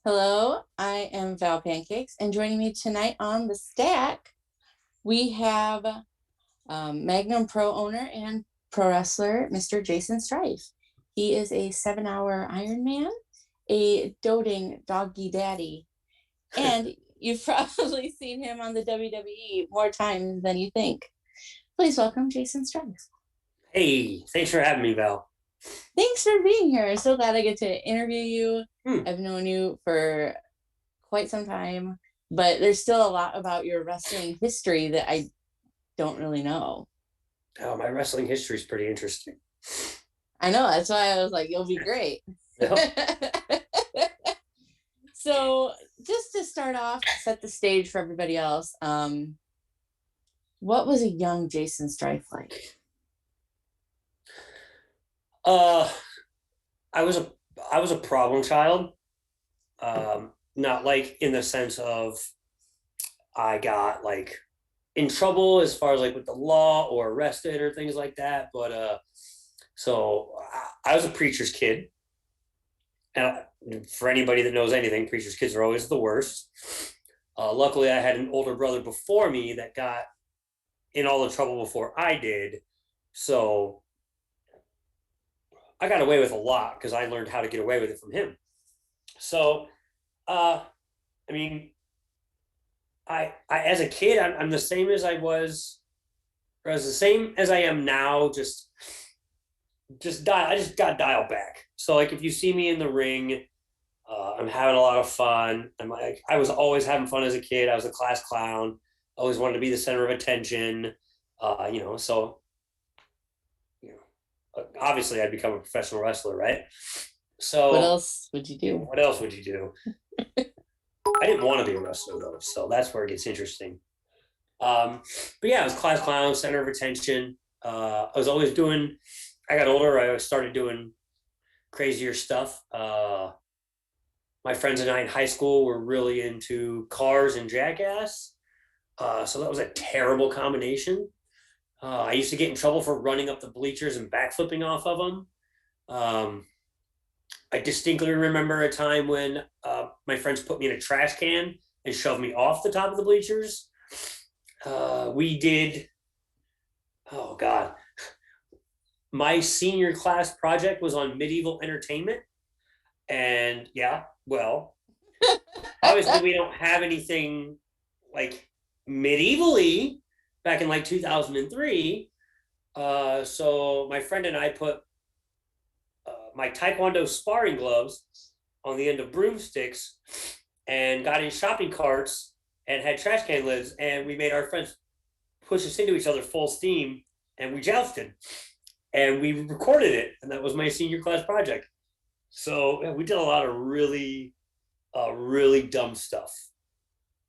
Hello, I am Val Pancakes, and joining me tonight on the stack, we have Magnum Pro owner and pro wrestler, Mr. Jaysin Strife. He is a 7-hour Ironman, a doting doggy daddy, and you've probably seen him on the WWE more times than you think. Please welcome Jaysin Strife. Hey, thanks for having me, Val. Thanks for being here. So glad I get to interview you. Hmm. I've known you for quite some time, but there's still a lot about your wrestling history that I don't really know. Oh, my wrestling history is pretty interesting. I know, that's why I was like, you'll be great. Yep. So, just to start off, set the stage for everybody else, what was a young Jaysin Strife like? Uh, I was a I was a problem child. Not like in the sense of I got like in trouble as far as like with the law or arrested or things like that. But I was a preacher's kid, and for anybody that knows anything, preacher's kids are always the worst. Luckily, I had an older brother before me that got in all the trouble before I did, so I got away with a lot because I learned how to get away with it from him. So, uh, I mean, I as a kid, I'm the same as I was, or as the same as I am now. I just got dialed back. So like, if you see me in the ring, I'm having a lot of fun. I was always having fun as a kid. I was a class clown. Always wanted to be the center of attention. So obviously I'd become a professional wrestler, right? What So else would you do? what else would you do? I didn't want to be a wrestler though, so that's where it gets interesting. But yeah, I was class clown, center of attention. I was always doing. I got older. I started doing crazier stuff. My friends and I in high school were really into cars and jackass. So that was a terrible combination. I used to get in trouble for running up the bleachers and backflipping off of them. Um, I distinctly remember a time when my friends put me in a trash can and shoved me off the top of the bleachers. We did, oh God, my senior class project was on medieval entertainment. And yeah, well, obviously we don't have anything like medievally back in like 2003. So my friend and I put my Taekwondo sparring gloves on the end of broomsticks and got in shopping carts and had trash can lids. And we made our friends push us into each other full steam and we jousted and we recorded it. And that was my senior class project. So yeah, we did a lot of really dumb stuff.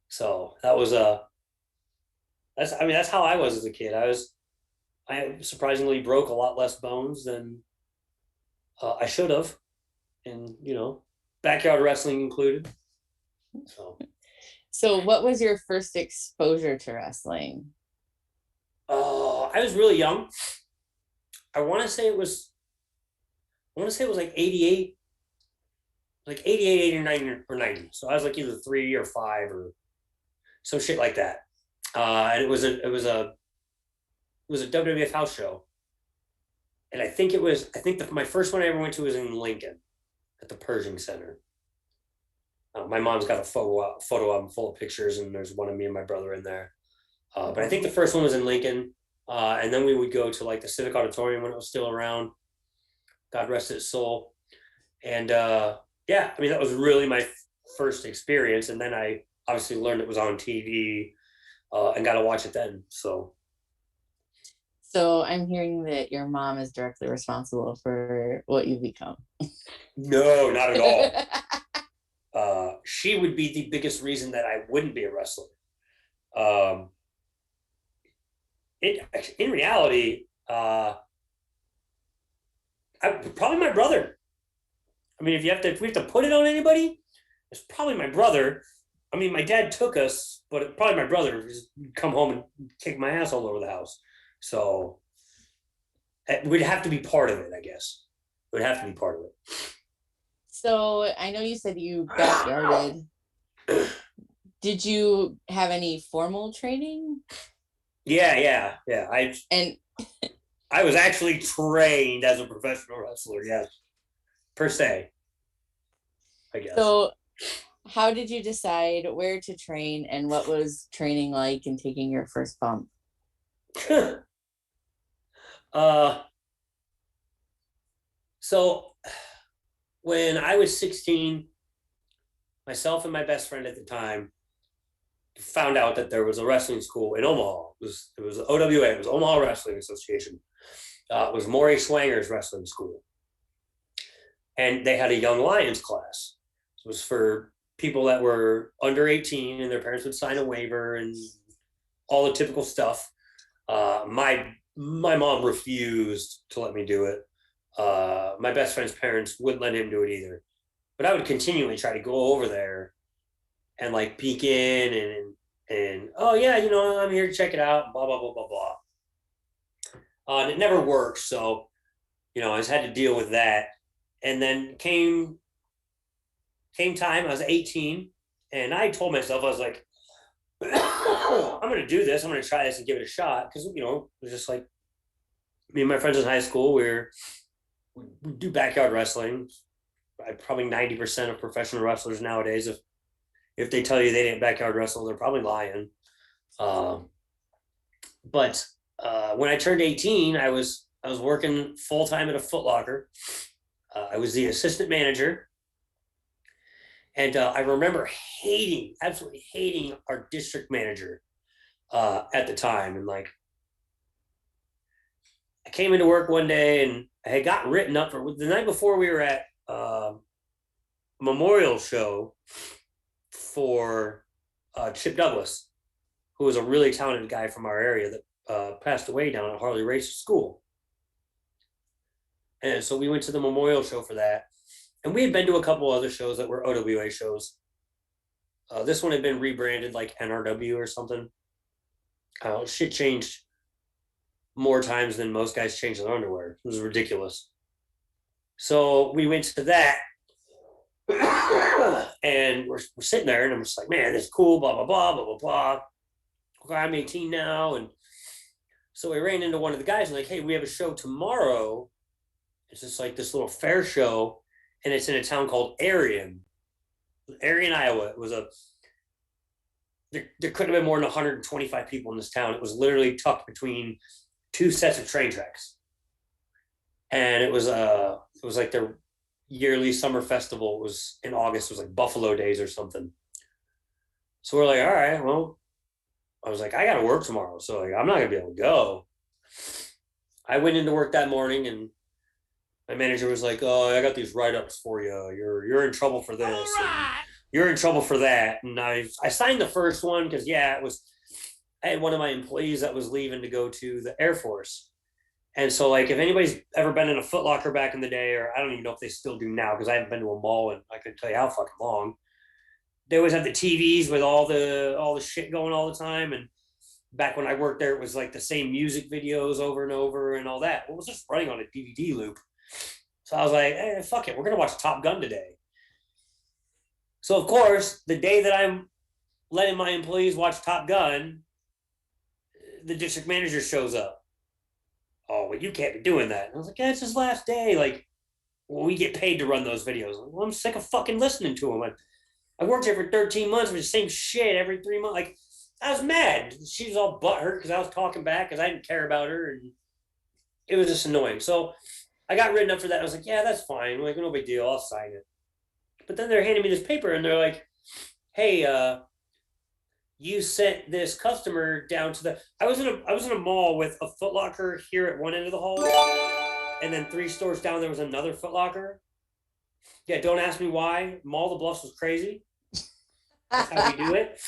So that's how I was as a kid. I surprisingly broke a lot less bones than I should have, and backyard wrestling included. So, So, what was your first exposure to wrestling? I was really young. I want to say it was. I want to say it was like 88, 89, or 90. So I was like either 3 or 5 or some shit like that. And it was a WWF house show, and I think my first one I ever went to was in Lincoln at the Pershing Center. My mom's got a photo album full of pictures, and there's one of me and my brother in there. But I think the first one was in Lincoln, and then we would go to like the Civic Auditorium when it was still around. God rest its soul. And yeah, I mean that was really my first experience, and then I obviously learned it was on TV and got to watch it then. So, I'm hearing that your mom is directly responsible for what you become. No, not at all. She would be the biggest reason that I wouldn't be a wrestler. Um, in reality, probably my brother. I mean, if we have to put it on anybody, it's probably my brother. I mean, my dad took us, but probably my brother just come home and kick my ass all over the house. So it would have to be part of it, I guess. It would have to be part of it. So I know you said you backyarded. Did you have any formal training? Yeah. And I was actually trained as a professional wrestler, yes, per se, I guess. so how did you decide where to train and what was training like and taking your first bump? uh, so when I was 16, myself and my best friend at the time found out that there was a wrestling school in Omaha. It was OWA, it was Omaha Wrestling Association. It was Maury Schwanger's wrestling school, and they had a Young Lions class. It was for people that were under 18, and their parents would sign a waiver and all the typical stuff. My mom refused to let me do it. My best friend's parents wouldn't let him do it either. But I would continually try to go over there and like peek in and oh yeah, I'm here to check it out. Blah blah blah blah blah. And it never worked, so I just had to deal with that. And then came time. I was 18, and I told myself, I was like, I'm going to do this. I'm going to try this and give it a shot because it was just like me and my friends in high school. We do backyard wrestling. Probably 90% of professional wrestlers nowadays, if they tell you they didn't backyard wrestle, they're probably lying. But when I turned 18, I was working full time at a Foot Locker. I was the assistant manager, and I remember absolutely hating our district manager at the time. And like, I came into work one day and I had got written up for the night before. We were at a memorial show for Chip Douglas, who was a really talented guy from our area that passed away down at Harley Race School. And so we went to the memorial show for that. And we had been to a couple other shows that were OWA shows. This one had been rebranded like NRW or something. Shit changed more times than most guys change their underwear. It was ridiculous. So we went to that. And we're sitting there, and I'm just like, man, this is cool, blah, blah, blah, blah, blah, blah. Okay, I'm 18 now. And so we ran into one of the guys and like, hey, we have a show tomorrow. It's just like this little fair show, and it's in a town called Arion, Iowa. It was there couldn't have been more than 125 people in this town. It was literally tucked between two sets of train tracks. And it was like their yearly summer festival. It was in August. It was like Buffalo Days or something. So we're like, all right, well, I was like, I got to work tomorrow. So like, I'm not going to be able to go. I went into work that morning, and my manager was like, oh, I got these write-ups for you. You're in trouble for this. Right. You're in trouble for that. And I signed the first one because, I had one of my employees that was leaving to go to the Air Force. And so, like, if anybody's ever been in a Foot Locker back in the day, or I don't even know if they still do now because I haven't been to a mall and I couldn't tell you how fucking long. They always have the TVs with all the shit going all the time. And back when I worked there, it was like the same music videos over and over and all that. Well, it was just running on a DVD loop. So I was like, hey, fuck it. We're going to watch Top Gun today. So, of course, the day that I'm letting my employees watch Top Gun, the district manager shows up. Oh, well, you can't be doing that. And I was like, it's his last day. Like, well, we get paid to run those videos. Well, I'm sick of fucking listening to them. I worked here for 13 months with the same shit every 3 months. Like, I was mad. She was all butthurt because I was talking back because I didn't care about her. And it was just annoying. So I got written up for that. I was like, yeah, that's fine. Like, no big deal. I'll sign it. But then they're handing me this paper and they're like, hey, you sent this customer down to the. I was in a mall with a Foot Locker here at one end of the hall, and then 3 stores down there was another Foot Locker. Yeah, don't ask me why. Mall of the Bluffs was crazy. That's how we do it.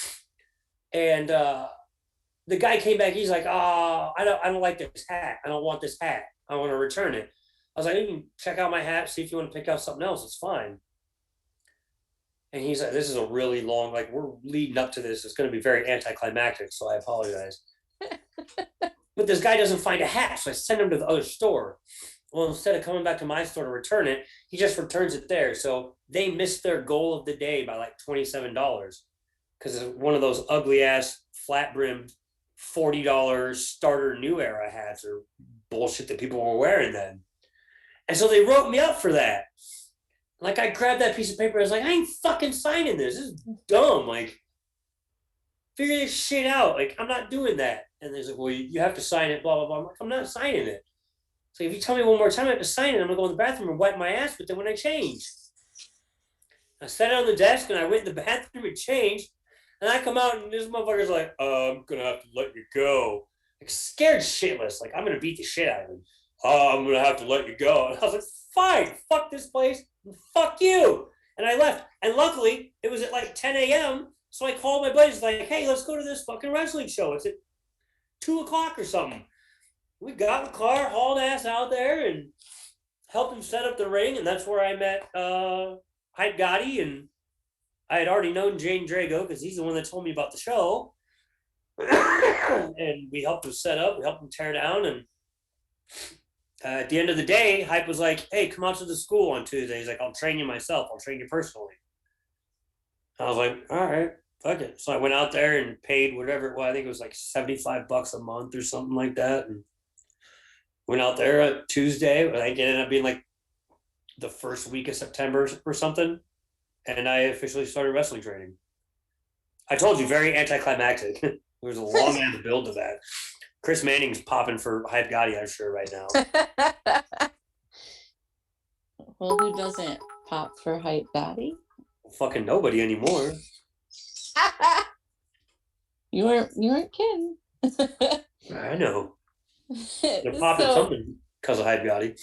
And the guy came back. He's like, I don't like this hat. I don't want this hat. I want to return it. I was like, you can check out my hat, see if you want to pick out something else. It's fine. And he's like, this is a really long, like, we're leading up to this. It's going to be very anticlimactic, so I apologize. But this guy doesn't find a hat, so I send him to the other store. Well, instead of coming back to my store to return it, he just returns it there. So they missed their goal of the day by like $27 because it's one of those ugly ass flat brimmed $40 starter new era hats or bullshit that people were wearing then. And so they wrote me up for that. Like I grabbed that piece of paper, I was like, I ain't fucking signing this. This is dumb. Like, figure this shit out. Like, I'm not doing that. And there's like, well, you have to sign it, blah, blah, blah. I'm like, I'm not signing it. So if you tell me one more time I have to sign it, I'm gonna go in the bathroom and wipe my ass with it when I change. I sat on the desk and I went in the bathroom and changed. And I come out and this motherfucker's like, I'm gonna have to let you go. Like scared shitless. Like I'm gonna beat the shit out of him. I'm gonna have to let you go. And I was like, fine, fuck this place, fuck you. And I left. And luckily it was at like 10 a.m. So I called my buddies like, hey, let's go to this fucking wrestling show. It's at 2 o'clock or something. We got in the car, hauled ass out there, and helped him set up the ring. And that's where I met Hype Gotti. And I had already known Jane Drago because he's the one that told me about the show. And we helped him set up, we helped him tear down. And at the end of the day, Hype was like, hey, come out to the school on Tuesday. He's like, I'll train you myself. I'll train you personally. I was like, all right, fuck it. So I went out there and paid whatever it was. I think it was like $75 a month or something like that. And went out there on Tuesday. I think it ended up being like the first week of September or something. And I officially started wrestling training. I told you, very anticlimactic. There was a long ass build to that. Chris Manning's popping for Hype Gotti, I'm sure, right now. Well, who doesn't pop for Hype Gotti? Fucking nobody anymore. You weren't kidding. I know. They're popping something because of Hype Gotti.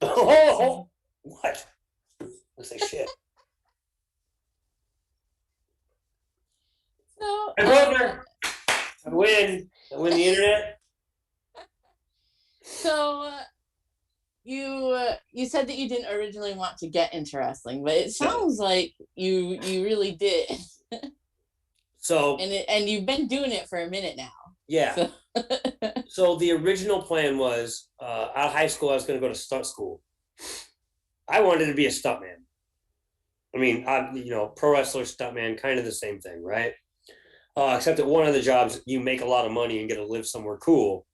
Oh, what? Looks like shit. So, I go there. I win the internet. So you said that you didn't originally want to get into wrestling, but it sounds like you really did. So and you've been doing it for a minute now. Yeah. So the original plan was out of high school I was going to go to stunt school. I wanted to be a stuntman. I mean, pro wrestler, stuntman, kind of the same thing, right? Except that one of the jobs you make a lot of money and get to live somewhere cool.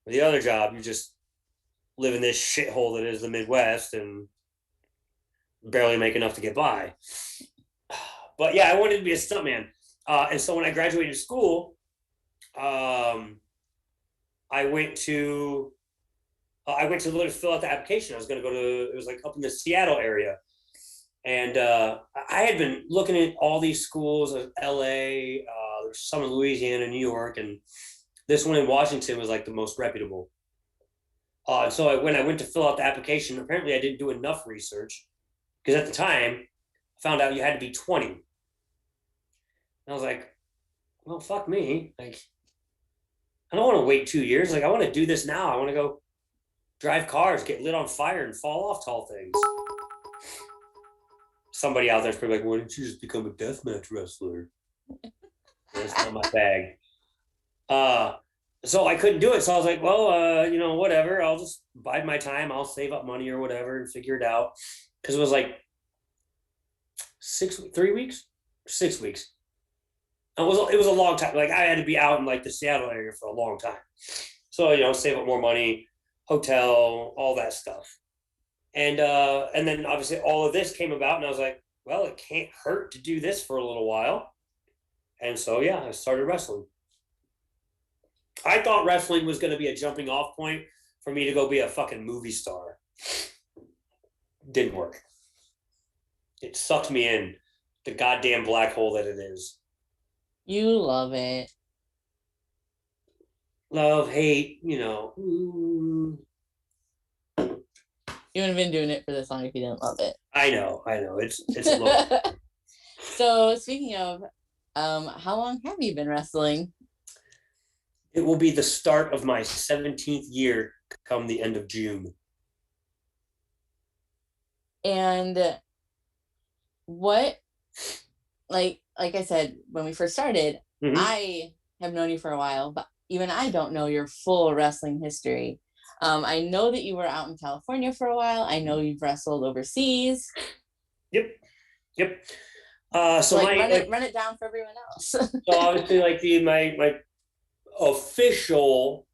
The other job, you just live in this shithole that is the Midwest and barely make enough to get by. But yeah, I wanted to be a stuntman. And so when I graduated school, I went to literally fill out the application. I was going to go to, it was like up in the Seattle area. And I had been looking at all these schools of LA, there's some in Louisiana, New York, and this one in Washington was like the most reputable. So when I went to fill out the application, apparently I didn't do enough research because at the time I found out you had to be 20. And I was like, well, fuck me. Like, I don't want to wait 2 years. Like, I want to do this now. I want to go drive cars, get lit on fire, and fall off tall things. Somebody out there's probably like, why didn't you just become a deathmatch wrestler? That's not my bag. So I couldn't do it. So I was like, well, whatever. I'll just bide my time. I'll save up money or whatever and figure it out. Because it was like 6 weeks. It was a long time. Like I had to be out in like the Seattle area for a long time. So, save up more money, hotel, all that stuff. And then obviously all of this came about and I was like, well, it can't hurt to do this for a little while. And so, yeah, I started wrestling. I thought wrestling was going to be a jumping off point for me to go be a fucking movie star. Didn't work. It sucked me in the goddamn black hole that it is. You love it. Love, hate, You wouldn't have been doing it for this long if you didn't love it. I know. It's a little. So speaking of, how long have you been wrestling? It will be the start of my 17th year come the end of June. And what, like I said, when we first started, I have known you for a while, but even I don't know your full wrestling history. I know that you were out in California for a while. I know you've wrestled overseas. Yep. So Like my run it down for everyone else. so obviously like my official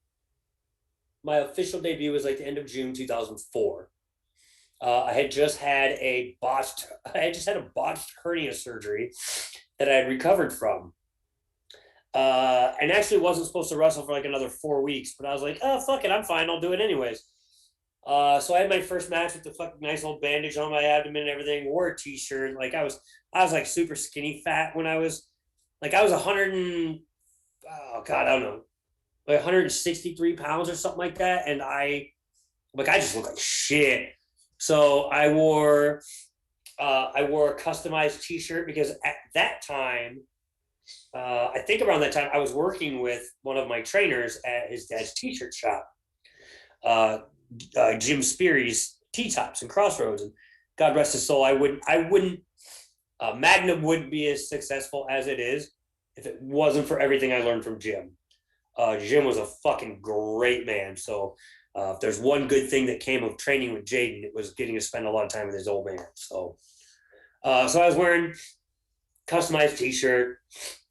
debut was like the end of June 2004. I had just had a botched hernia surgery that I had recovered from. And actually wasn't supposed to wrestle for like another 4 weeks, but I was like, oh fuck it, I'm fine, I'll do it anyways. So I had my first match with the fucking nice old bandage on my abdomen and everything, wore a t-shirt. Like I was like super skinny fat when I was 100 and oh god, I don't know, like 163 pounds or something like that. And I just looked like shit. So I wore a customized t-shirt because at that time, I think around that time I was working with one of my trainers at his dad's t-shirt shop, Jim Speary's T-Tops and Crossroads, and God rest his soul. I wouldn't Magnum wouldn't be as successful as it is if it wasn't for everything I learned from Jim. Jim was a fucking great man. So if there's one good thing that came of training with Jaden, it was getting to spend a lot of time with his old man. So I was wearing customized t-shirt,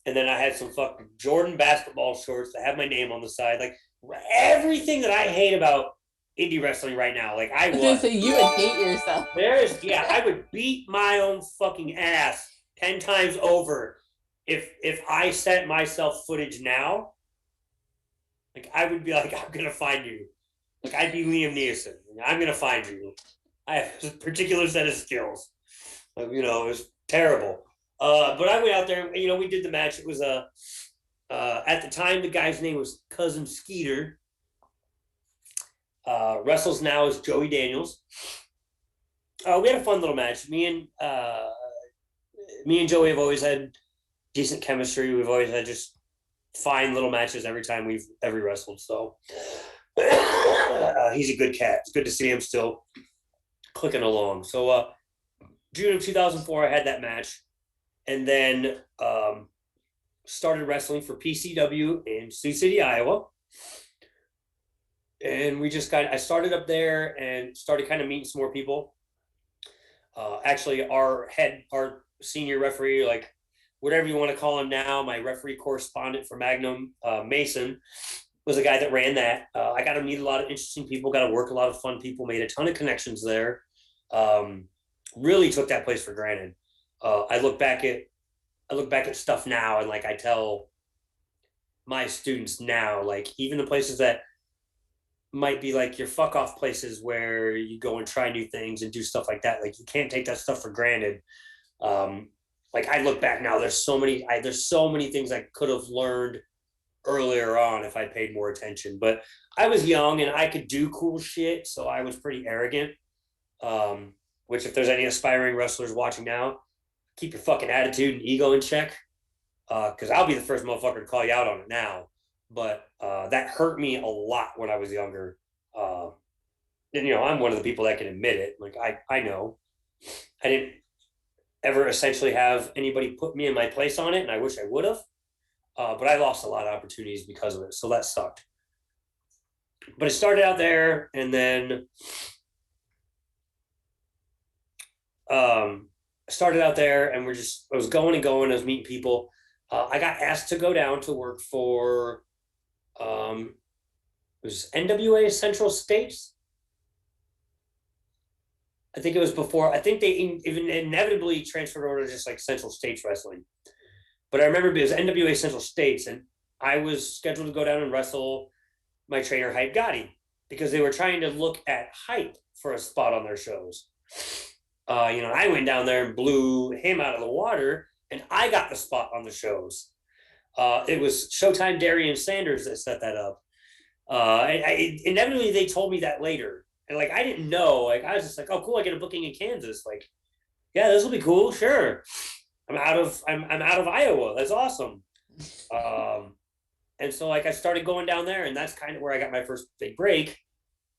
and then I had some fucking Jordan basketball shorts that have my name on the side. Like everything that I hate about indie wrestling right now. Like I was. So you would hate yourself. I would beat my own fucking ass 10 times over if I sent myself footage now. Like I would be like, I'm gonna find you. Like I'd be Liam Neeson. I'm gonna find you. I have a particular set of skills. Like, it was terrible. But I went out there. We did the match. It was at the time the guy's name was Cousin Skeeter. Wrestles now as Joey Daniels. We had a fun little match. Me and Joey have always had decent chemistry. We've always had just fine little matches every time we've ever wrestled. So he's a good cat. It's good to see him still clicking along. So June of 2004, I had that match, and then started wrestling for PCW in Sioux City, Iowa. And I started up there and started kind of meeting some more people. Actually, our senior referee, like whatever you want to call him now, my referee correspondent for Magnum, Mason, was the guy that ran that. I got to meet a lot of interesting people, got to work a lot of fun people, made a ton of connections there. Really took that place for granted. I look back at stuff now, and like I tell my students now, like even the places that might be like your fuck off places where you go and try new things and do stuff like that. Like you can't take that stuff for granted. Like I look back now, there's so many things I could have learned earlier on if I paid more attention. But I was young and I could do cool shit, so I was pretty arrogant. Which if there's any aspiring wrestlers watching now, keep your fucking attitude and ego in check. Because I'll be the first motherfucker to call you out on it now. But that hurt me a lot when I was younger. And I'm one of the people that can admit it. Like I know I didn't ever essentially have anybody put me in my place on it, and I wish I would have. But I lost a lot of opportunities because of it, so that sucked. But it started out there, and then started out there, and I was going and going. I was meeting people. I got asked to go down to work for it was NWA Central States. I think it was before. I think they even inevitably transferred over to just like Central States Wrestling. But I remember it was NWA Central States, and I was scheduled to go down and wrestle my trainer Hype Gotti because they were trying to look at Hype for a spot on their shows. I went down there and blew him out of the water, and I got the spot on the shows. It was Showtime Darian Sanders that set that up. Inevitably, they told me that later. And like, I didn't know, like, I was just like, oh, cool. I get a booking in Kansas. Like, yeah, this will be cool. Sure. I'm out of Iowa. That's awesome. And so like, I started going down there, and that's kind of where I got my first big break.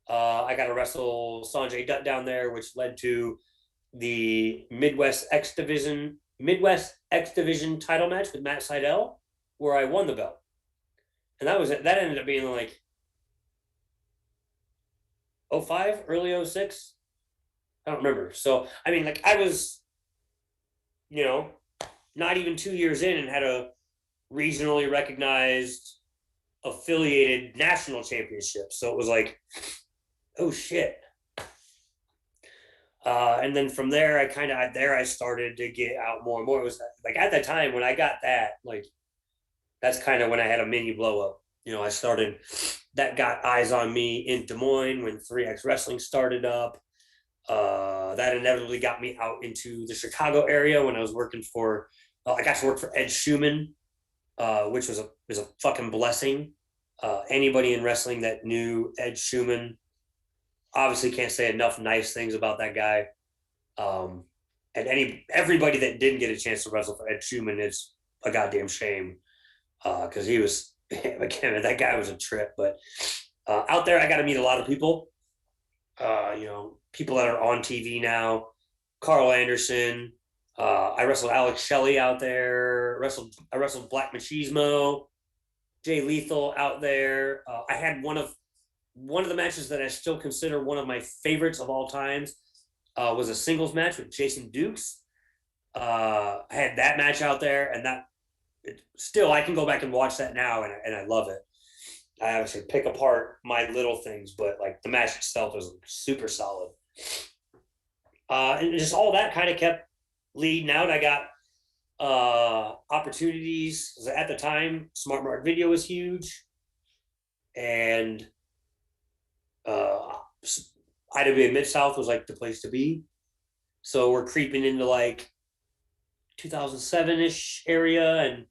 I got to wrestle Sanjay Dutt down there, which led to the Midwest X Division title match with Matt Sydal, where I won the belt. And that ended up being like 05, early 06. I don't remember. So, I mean, like I was, you know, not even 2 years in and had a regionally recognized affiliated national championship. So it was like, oh shit. And then from there, I started to get out more and more. It was like at the time when I got that, like that's kind of when I had a mini blow up. I started that got eyes on me in Des Moines when 3X Wrestling started up. That inevitably got me out into the Chicago area when I was working for. I got to work for Ed Schumann, which was a fucking blessing. Anybody in wrestling that knew Ed Schumann obviously can't say enough nice things about that guy. And everybody that didn't get a chance to wrestle for Ed Schumann is a goddamn shame because he was again that guy was a trip. But out there, I got to meet a lot of people. People that are on TV now. Carl Anderson. I wrestled Alex Shelley out there. I wrestled Black Machismo. Jay Lethal out there. I had one of the matches that I still consider one of my favorites of all times was a singles match with Jason Dukes. I had that match out there, and still I can go back and watch that now, and I love it. I obviously pick apart my little things, but like the match itself is super solid. And just all that kind of kept leading out. I got opportunities. At the time, Smart Mark Video was huge, and IWA Mid-South was like the place to be. So we're creeping into like 2007-ish area, and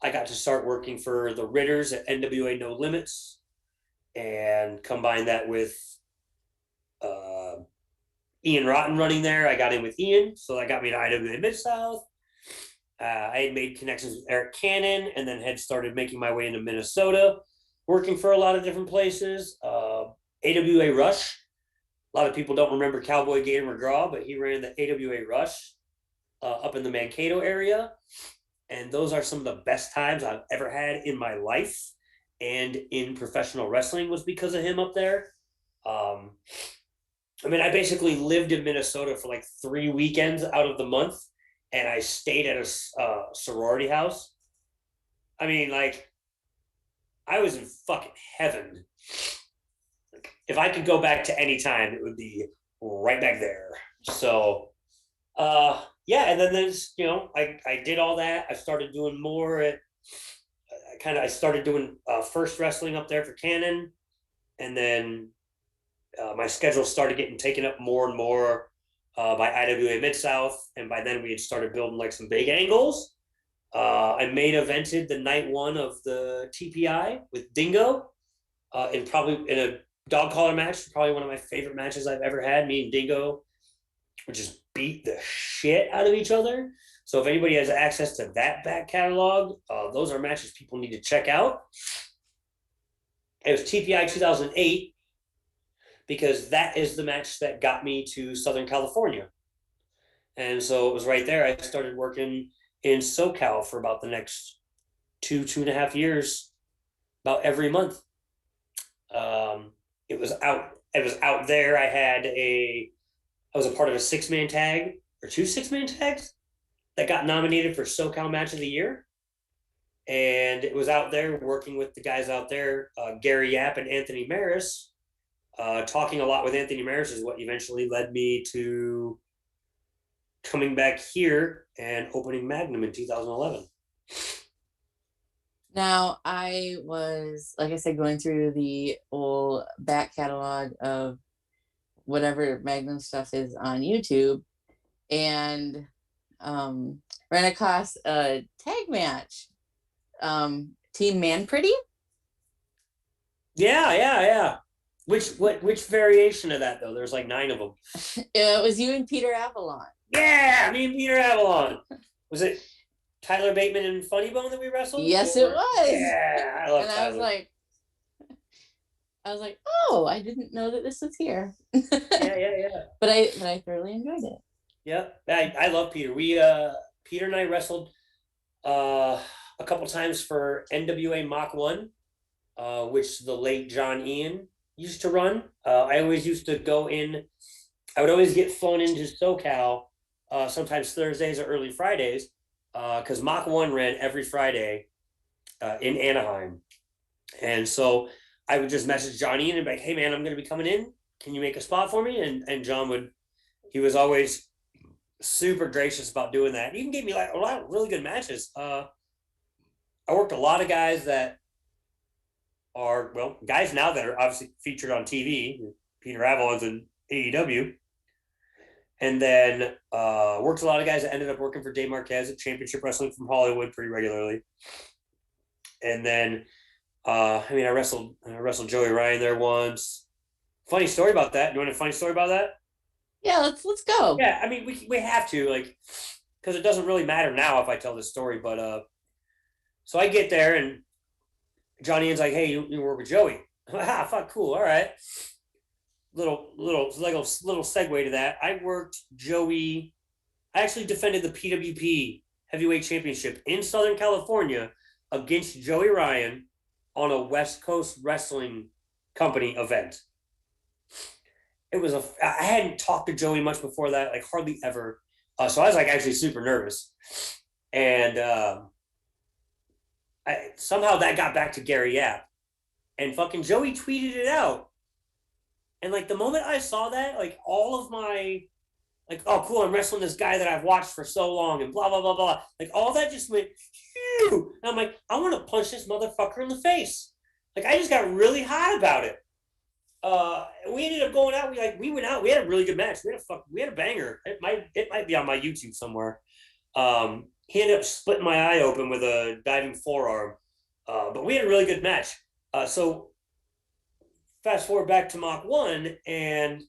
I got to start working for the Ritters at NWA No Limits and combine that with Ian Rotten running there. I got in with Ian, so that got me to IWA Mid-South. I had made connections with Eric Cannon and then had started making my way into Minnesota, working for a lot of different places. AWA Rush. A lot of people don't remember Cowboy Gator McGraw, but he ran the AWA Rush up in the Mankato area. And those are some of the best times I've ever had in my life and in professional wrestling was because of him up there. I basically lived in Minnesota for like 3 weekends out of the month, and I stayed at a sorority house. I was in fucking heaven. If I could go back to any time, it would be right back there. So, and then there's, I did all that. I started doing more I started doing first wrestling up there for Canon. And then my schedule started getting taken up more and more by IWA Mid-South. And by then we had started building like some big angles. I main evented the night one of the TPI with Dingo in a dog collar match, probably one of my favorite matches I've ever had. Me and Dingo would just beat the shit out of each other. So if anybody has access to that back catalog, those are matches people need to check out. It was TPI 2008 because that is the match that got me to Southern California. And so it was right there. I started working in SoCal for about the next 2.5 years, about every month. It was out there. I was a part of a 6-man tag or 2 6-man tags that got nominated for SoCal Match of the Year. And it was out there working with the guys out there, Gary Yap and Anthony Maris. Talking a lot with Anthony Maris is what eventually led me to coming back here and opening Magnum in 2011. Now, I was, like I said, going through the old back catalog of whatever Magnum stuff is on YouTube, and ran across a tag match. Team Man Pretty? Yeah. Which variation of that, though? There's like 9 of them. It was you and Peter Avalon. Yeah, me and Peter Avalon. Was it Tyler Bateman and Funny Bone that we wrestled? Yes, it was. Yeah, I love and Tyler. I was like, oh, I didn't know that this was here. Yeah. But I thoroughly enjoyed it. Yeah, I love Peter. Peter and I wrestled a couple times for NWA Mach 1, which the late John Ian used to run. I always used to go in. I would always get flown into SoCal, sometimes Thursdays or early Fridays, because Mach 1 ran every Friday in Anaheim. And so I would just message Johnny and be like, hey, man, I'm going to be coming in. Can you make a spot for me? And John would, he was always super gracious about doing that. He even gave me like a lot of really good matches. I worked a lot of guys that are, well, guys now that are obviously featured on TV. Peter Avalon's in AEW. And then worked a lot of guys that ended up working for Dave Marquez at Championship Wrestling from Hollywood pretty regularly. And then, I wrestled Joey Ryan there once. Funny story about that. You want a funny story about that? Yeah, let's go. Yeah, I mean, we have to, like, because it doesn't really matter now if I tell this story. But so I get there and Johnny Ian's like, hey, you work with Joey. I'm like, ah, fuck, cool, all right. Little segue to that. I worked Joey. I actually defended the PWP Heavyweight Championship in Southern California against Joey Ryan on a West Coast Wrestling Company event. I hadn't talked to Joey much before that, like hardly ever. So I was like actually super nervous. And somehow that got back to Gary Yap. And fucking Joey tweeted it out. And like the moment I saw that, like all of my, like, oh, cool, I'm wrestling this guy that I've watched for so long and blah, blah, blah, blah. Like all that just went, phew. And I'm like, I want to punch this motherfucker in the face. Like I just got really hot about it. We ended up going out. We went out. We had a really good match. We had a banger. It might be on my YouTube somewhere. He ended up splitting my eye open with a diving forearm. But we had a really good match. So fast forward back to Mach 1, and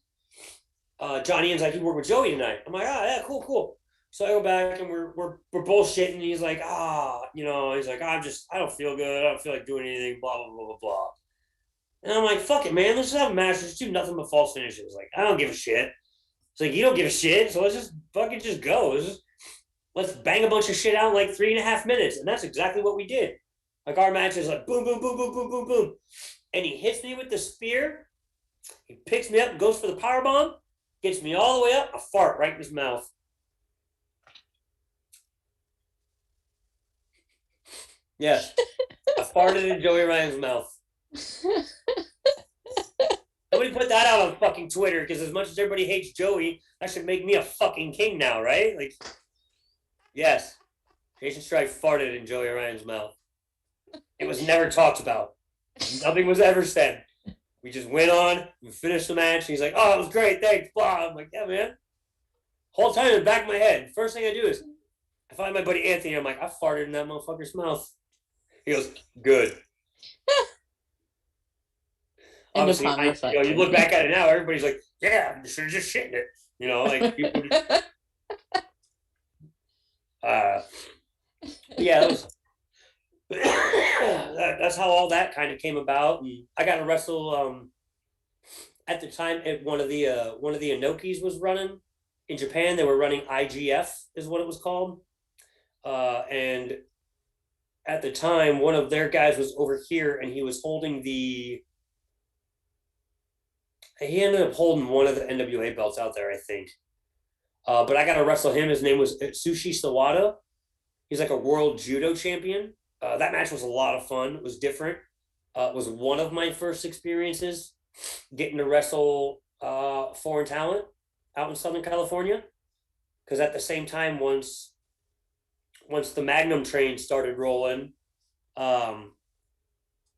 Johnny Ian's like, you work with Joey tonight. I'm like, yeah, cool. So I go back and we're bullshitting. And he's like, he's like, I don't feel good. I don't feel like doing anything. Blah blah blah blah blah. And I'm like, fuck it, man. Let's just have a match. Let's do nothing but false finishes. Like, I don't give a shit. It's like, you don't give a shit. So let's just fucking just go. Let's bang a bunch of shit out in like 3.5 minutes. And that's exactly what we did. Like, our match is like boom, boom, boom, boom, boom, boom, boom. And he hits me with the spear. He picks me up and goes for the power bomb. Gets me all the way up. A fart right in his mouth. Yes. I farted in Joey Ryan's mouth. Nobody put that out on fucking Twitter, because as much as everybody hates Joey, that should make me a fucking king now, right? Like, yes, Jaysin Strife farted in Joey Ryan's mouth. It was never talked about. Nothing was ever said. We just went on, we finished the match, and he's like, oh, it was great, thanks, blah. I'm like, yeah, man. Whole time in the back of my head, first thing I do is I find my buddy Anthony. I'm like, I farted in that motherfucker's mouth. He goes, good. Obviously, you look back at it now, everybody's like, yeah, you should have just shit in it. Like, yeah, that's how all that kind of came about. And I got to wrestle at the time at one of the Inokis was running in Japan. They were running IGF is what it was called. And at the time, one of their guys was over here, and he was holding he ended up holding one of the NWA belts out there, I think. But I got to wrestle him. His name was Sushi Sawada. He's like a world judo champion. That match was a lot of fun. It was different. It was one of my first experiences getting to wrestle foreign talent out in Southern California. Because at the same time, once the Magnum train started rolling,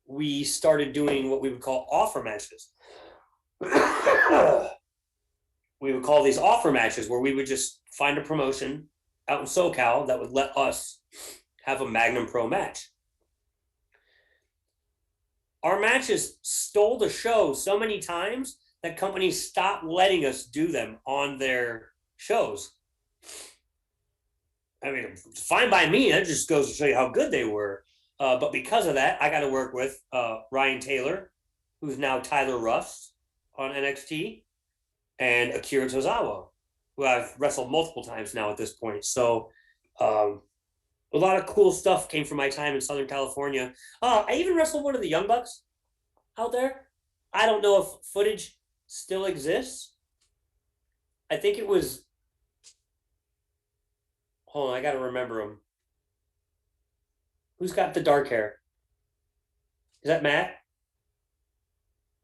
we started doing what we would call offer matches. We would call these offer matches, where we would just find a promotion out in SoCal that would let us have a Magnum Pro match. Our matches stole the show so many times that companies stopped letting us do them on their shows. I mean, it's fine by me. That just goes to show you how good they were. But because of that, I got to work with Ryan Taylor, who's now Tyler Rust on NXT, and Akira Tozawa, who I've wrestled multiple times now at this point. So a lot of cool stuff came from my time in Southern California. I even wrestled one of the Young Bucks out there. I don't know if footage still exists. I think it was. Hold on, I got to remember him. Who's got the dark hair? Is that Matt?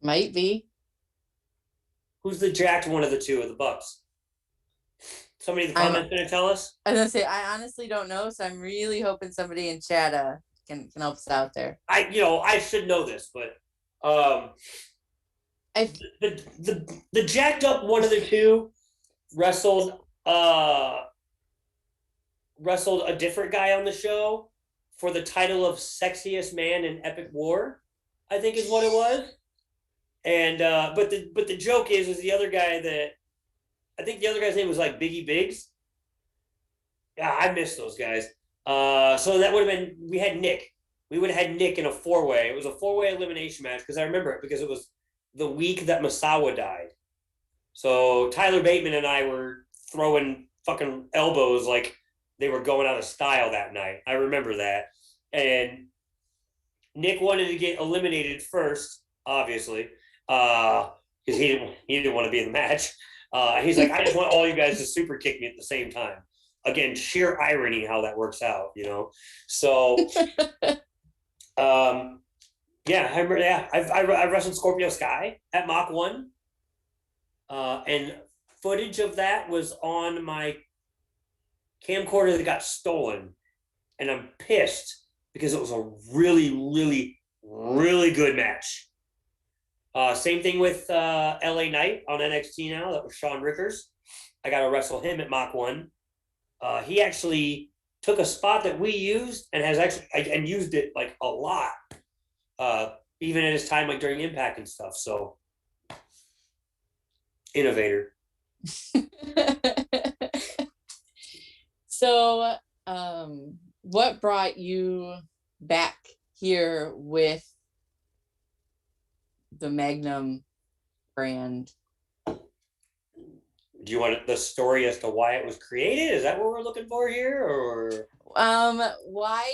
Might be. Who's the jacked one of the two of the Bucks? Somebody in the I'm comments gonna tell us. I was gonna say I honestly don't know, so I'm really hoping somebody in chat can help us out there. I should know this, but I the jacked up one of the two wrestled wrestled a different guy on the show for the title of sexiest man in Epic War, I think is what it was. And but the joke is the other guy that I think the other guy's name was like Biggie Biggs. Yeah, I miss those guys. So that would have been we had Nick. We would have had Nick in a four-way. It was a four-way elimination match because I remember it because it was the week that Masawa died. So Tyler Bateman and I were throwing fucking elbows like they were going out of style that night. I remember that. And Nick wanted to get eliminated first, obviously, because he didn't want to be in the match. He's like, I just want all you guys to super kick me at the same time. Again, sheer irony how that works out, So, yeah, I remember. Yeah, I wrestled Scorpio Sky at Mach 1, and footage of that was on my camcorder that got stolen, and I'm pissed because it was a really, really, really good match. Same thing with LA Knight on NXT now. That was Sean Rickers. I got to wrestle him at Mach 1. He actually took a spot that we used and has actually and used it like a lot, even at his time like during Impact and stuff. So, innovator. So, what brought you back here with the Magnum brand? Do you want the story as to why it was created? Is that what we're looking for here, or why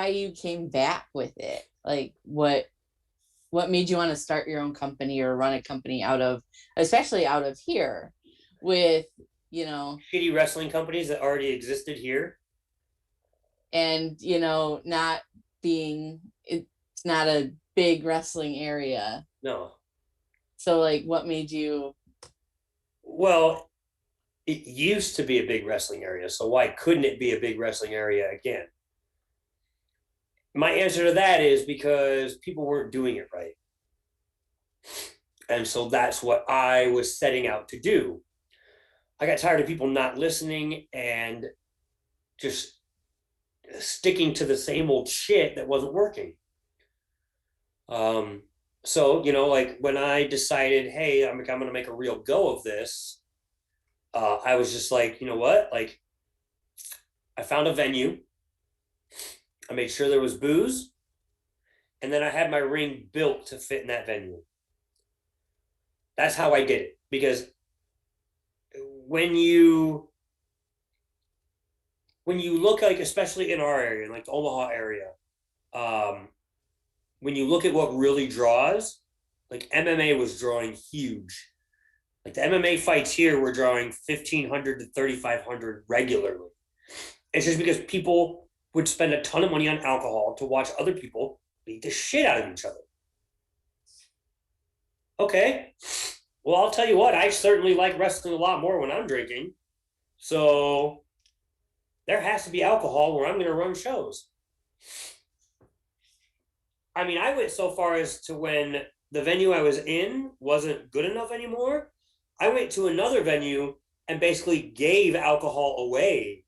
you came back with it? Like what made you want to start your own company or run a company especially out of here with shitty wrestling companies that already existed here, and not being, it's not a big wrestling area. No. So like what made you? Well, it used to be a big wrestling area, so why couldn't it be a big wrestling area again? My answer to that is because people weren't doing it right. And so that's what I was setting out to do. I got tired of people not listening and just sticking to the same old shit that wasn't working. So, like when I decided, hey, I'm going to make a real go of this, I was just like, you know what? Like, I found a venue. I made sure there was booze. And then I had my ring built to fit in that venue. That's how I did it. Because when you look like, especially in our area, like the Omaha area, when you look at what really draws, like MMA was drawing huge. Like the MMA fights here were drawing 1,500 to 3,500 regularly. It's just because people would spend a ton of money on alcohol to watch other people beat the shit out of each other. Okay. Well, I'll tell you what, I certainly like wrestling a lot more when I'm drinking. So there has to be alcohol where I'm going to run shows. I mean, I went so far as to when the venue I was in wasn't good enough anymore, I went to another venue and basically gave alcohol away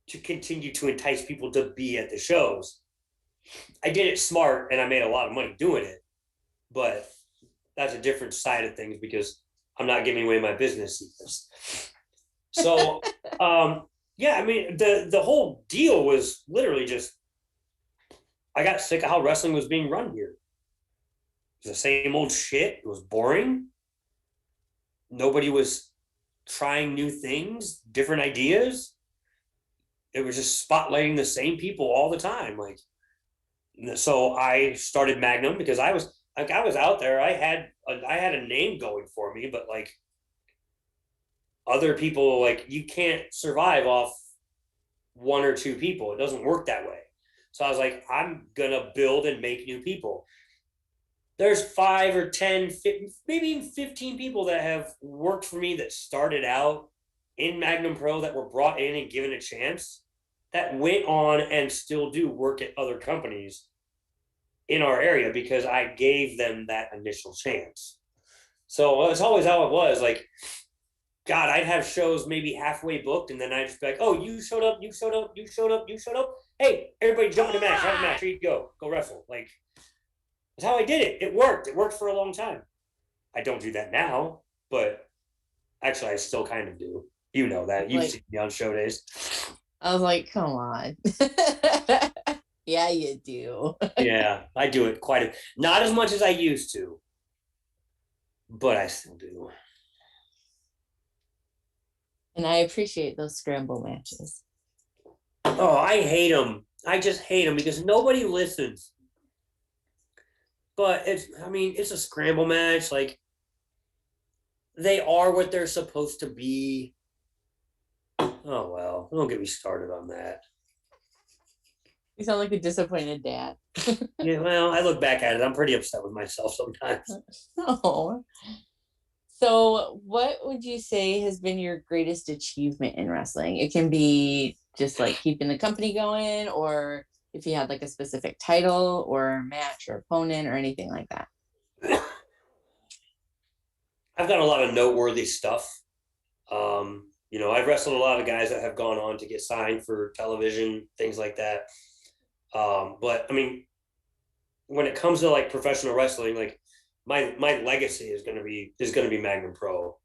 to continue to entice people to be at the shows. I did it smart and I made a lot of money doing it, but that's a different side of things because I'm not giving away my business secrets. So, yeah, I mean, the whole deal was literally just, I got sick of how wrestling was being run here. It was the same old shit. It was boring. Nobody was trying new things, different ideas. It was just spotlighting the same people all the time. Like, So I started Magnum because I was out there. I had a name going for me, but like other people, like you can't survive off one or two people. It doesn't work that way. So I was like, I'm gonna build and make new people. There's 5 or 10, maybe even 15 people that have worked for me that started out in Magnum Pro that were brought in and given a chance that went on and still do work at other companies in our area because I gave them that initial chance. So it's always how it was. Like, God, I'd have shows maybe halfway booked, and then I'd just be like, "Oh, you showed up, you showed up, you showed up, you showed up. Hey, everybody, jump in a match, have a match. Here you go wrestle." Like that's how I did it. It worked. It worked for a long time. I don't do that now, but actually, I still kind of do. You know that. You've Like, seen me on show days. I was like, come on. Yeah, you do. Yeah, I do it not as much as I used to, but I still do. And I appreciate those scramble matches. Oh, I hate them. I just hate them because nobody listens. But it's a scramble match. Like they are what they're supposed to be. Oh well, don't get me started on that. You sound like a disappointed dad. Yeah, well, I look back at it. I'm pretty upset with myself sometimes. Oh. So, what would you say has been your greatest achievement in wrestling? It can be just like keeping the company going, or if you had like a specific title or match or opponent or anything like that. I've done a lot of noteworthy stuff. I've wrestled a lot of guys that have gone on to get signed for television, things like that. But I mean, when it comes to like professional wrestling, like my legacy is gonna be Magnum Pro.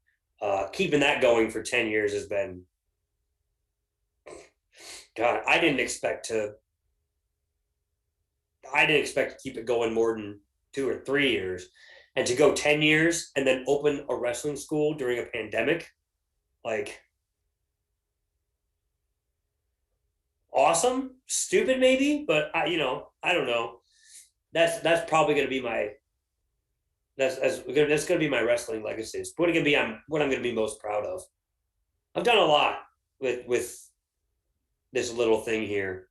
Keeping that going for 10 years has been God. I didn't expect to keep it going more than 2 or 3 years, and to go 10 years and then open a wrestling school during a pandemic, like awesome, stupid maybe, but I don't know. That's probably gonna be my that's gonna be my wrestling legacy. It's what I'm gonna be most proud of. I've done a lot with this little thing here,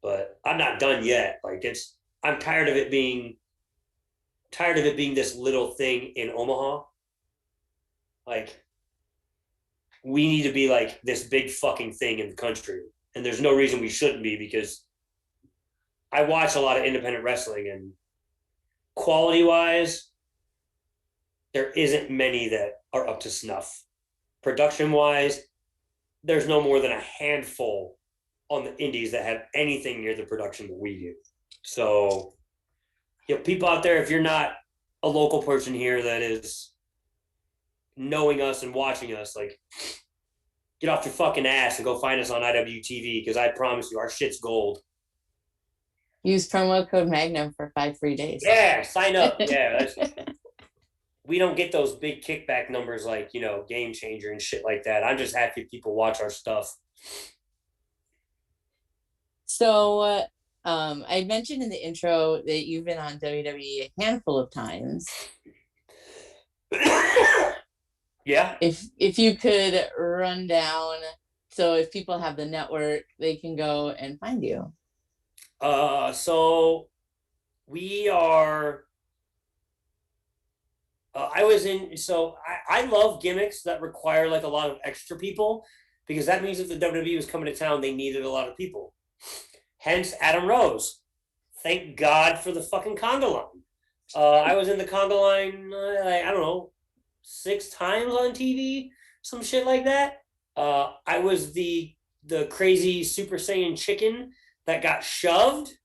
but I'm not done yet. Like I'm tired of it being this little thing in Omaha. Like we need to be like this big fucking thing in the country, and there's no reason we shouldn't be because I watch a lot of independent wrestling and quality wise, there isn't many that are up to snuff. Production wise, there's no more than a handful on the indies that have anything near the production that we do. So, people out there, if you're not a local person here that is knowing us and watching us, like, get off your fucking ass and go find us on IWTV because I promise you, our shit's gold. Use promo code Magnum for 5 free days. Yeah, sign up. Yeah, we don't get those big kickback numbers like Game Changer and shit like that. I'm just happy people watch our stuff. So, I mentioned in the intro that you've been on WWE a handful of times. Yeah. If you could run down, so if people have the network, they can go and find you. So we are. I love gimmicks that require like a lot of extra people because that means if the WWE was coming to town, they needed a lot of people. Hence Adam Rose. Thank God for the fucking conga line. I was in the conga line, I don't know, 6 times on TV, some shit like that. I was the crazy Super Saiyan chicken that got shoved.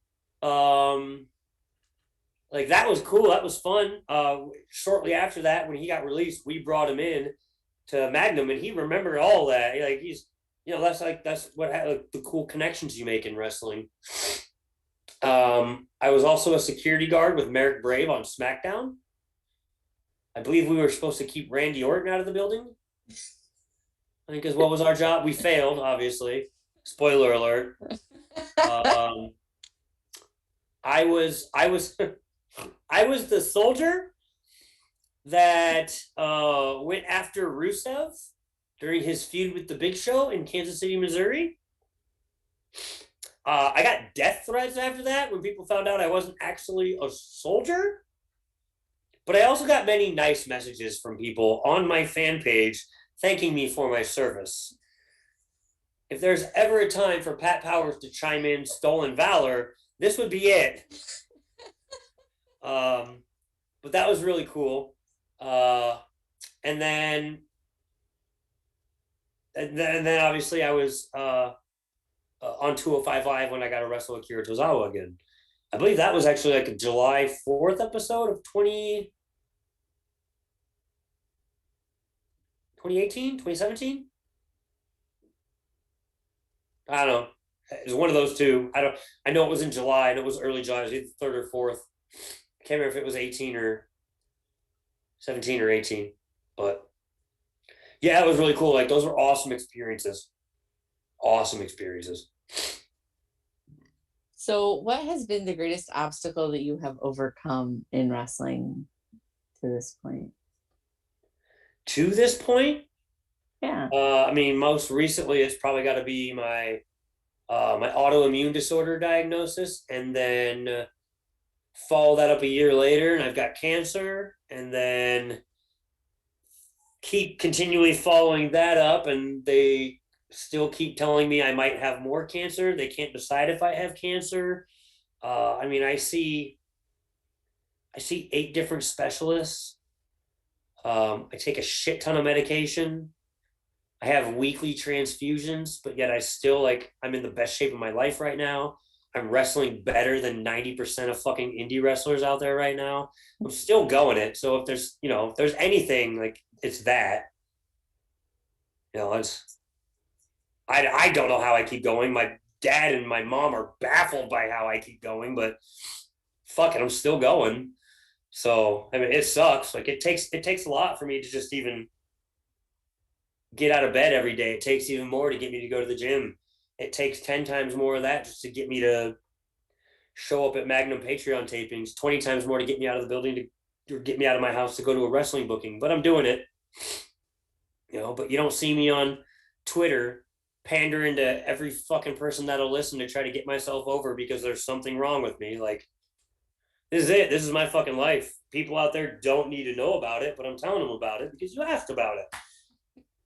Like that was cool. That was fun. Shortly after that, when he got released, we brought him in to Magnum, and he remembered all that. Like that's what like, the cool connections you make in wrestling. I was also a security guard with Merrick Brave on SmackDown. I believe we were supposed to keep Randy Orton out of the building. I think is what was our job. We failed, obviously. Spoiler alert. I was I was the soldier that went after Rusev during his feud with the Big Show in Kansas City, Missouri. I got death threats after that when people found out I wasn't actually a soldier. But I also got many nice messages from people on my fan page thanking me for my service. If there's ever a time for Pat Powers to chime in stolen valor, this would be it. Um, but that was really cool. Uh, and then and then obviously I was on 205 Live when I got to wrestle Akira Tozawa again. I believe that was actually like a July 4th episode of 2018, 2017. I don't know. It was one of those two. I know it was in July and it was early July. It was either third or fourth. I can't remember if it was 18 or 17 or 18. But yeah, it was really cool. Like those were awesome experiences. Awesome experiences. So, what has been the greatest obstacle that you have overcome in wrestling to this point? To this point, Yeah. I mean, most recently it's probably got to be my autoimmune disorder diagnosis, and then follow that up a year later, and I've got cancer, and then keep continually following that up, and they still keep telling me I might have more cancer. They can't decide if I have cancer. I mean, I see 8 different specialists. I take a shit ton of medication. I have weekly transfusions, but yet I'm in the best shape of my life right now. I'm wrestling better than 90% of fucking indie wrestlers out there right now. I'm still going it. So if there's anything, like it's that. It's I don't know how I keep going. My dad and my mom are baffled by how I keep going, but fuck it, I'm still going. So I mean, it sucks. Like it takes a lot for me to just even get out of bed every day. It takes even more to get me to go to the gym. It takes 10 times more of that just to get me to show up at Magnum Patreon tapings, 20 times more to get me out of the building to or get me out of my house to go to a wrestling booking. But I'm doing it. But you don't see me on Twitter pandering to every fucking person that'll listen to try to get myself over because there's something wrong with me. Like, this is it. This is my fucking life. People out there don't need to know about it, but I'm telling them about it because you asked about it.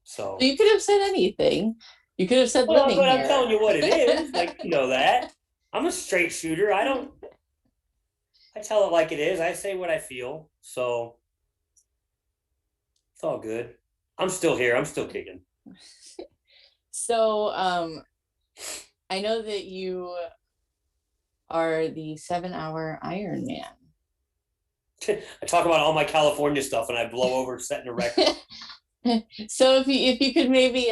So You could have said anything. You could have said well, living but I'm here. telling you what it is. Like, you know that. I'm a straight shooter. I tell it like it is. I say what I feel. So it's all good. I'm still here. I'm still kicking. So, I know that you are the 7-hour Iron Man. I talk about all my California stuff and I blow over setting a record. So if you could maybe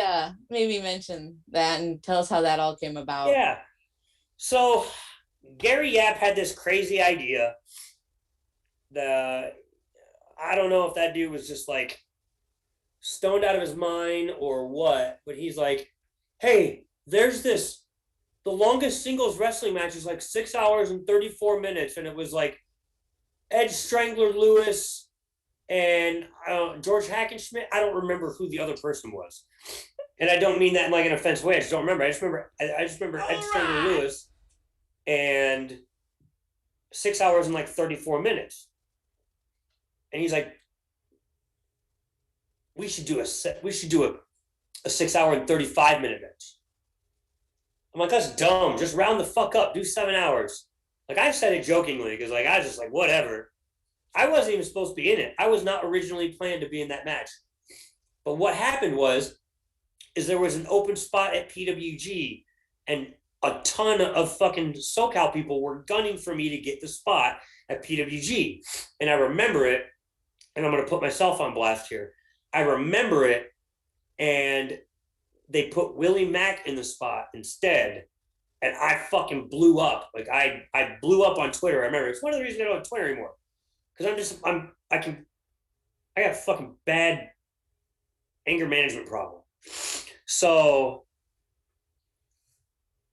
mention that and tell us how that all came about. Yeah. So Gary Yap had this crazy idea. I don't know if that dude was just like stoned out of his mind or what, but he's like, hey, the longest singles wrestling match is like 6 hours and 34 minutes. And it was like Edge Strangler Lewis and George Hackenschmidt. I don't remember who the other person was. And I don't mean that in like an offensive way. I just don't remember. I just remember Edge Strangler Lewis and 6 hours and like 34 minutes. And he's like, we should do a 6 hour and 35-minute match. I'm like, that's dumb. Just round the fuck up. Do 7 hours. Like, I said it jokingly because like I was just like, whatever. I wasn't even supposed to be in it. I was not originally planned to be in that match. But what happened is there was an open spot at PWG and a ton of fucking SoCal people were gunning for me to get the spot at PWG. And I remember it, and I'm going to put myself on blast here. I remember it, and they put Willie Mack in the spot instead, and I fucking blew up. Like I blew up on Twitter. I remember it's one of the reasons I don't have Twitter anymore because I got a fucking bad anger management problem. So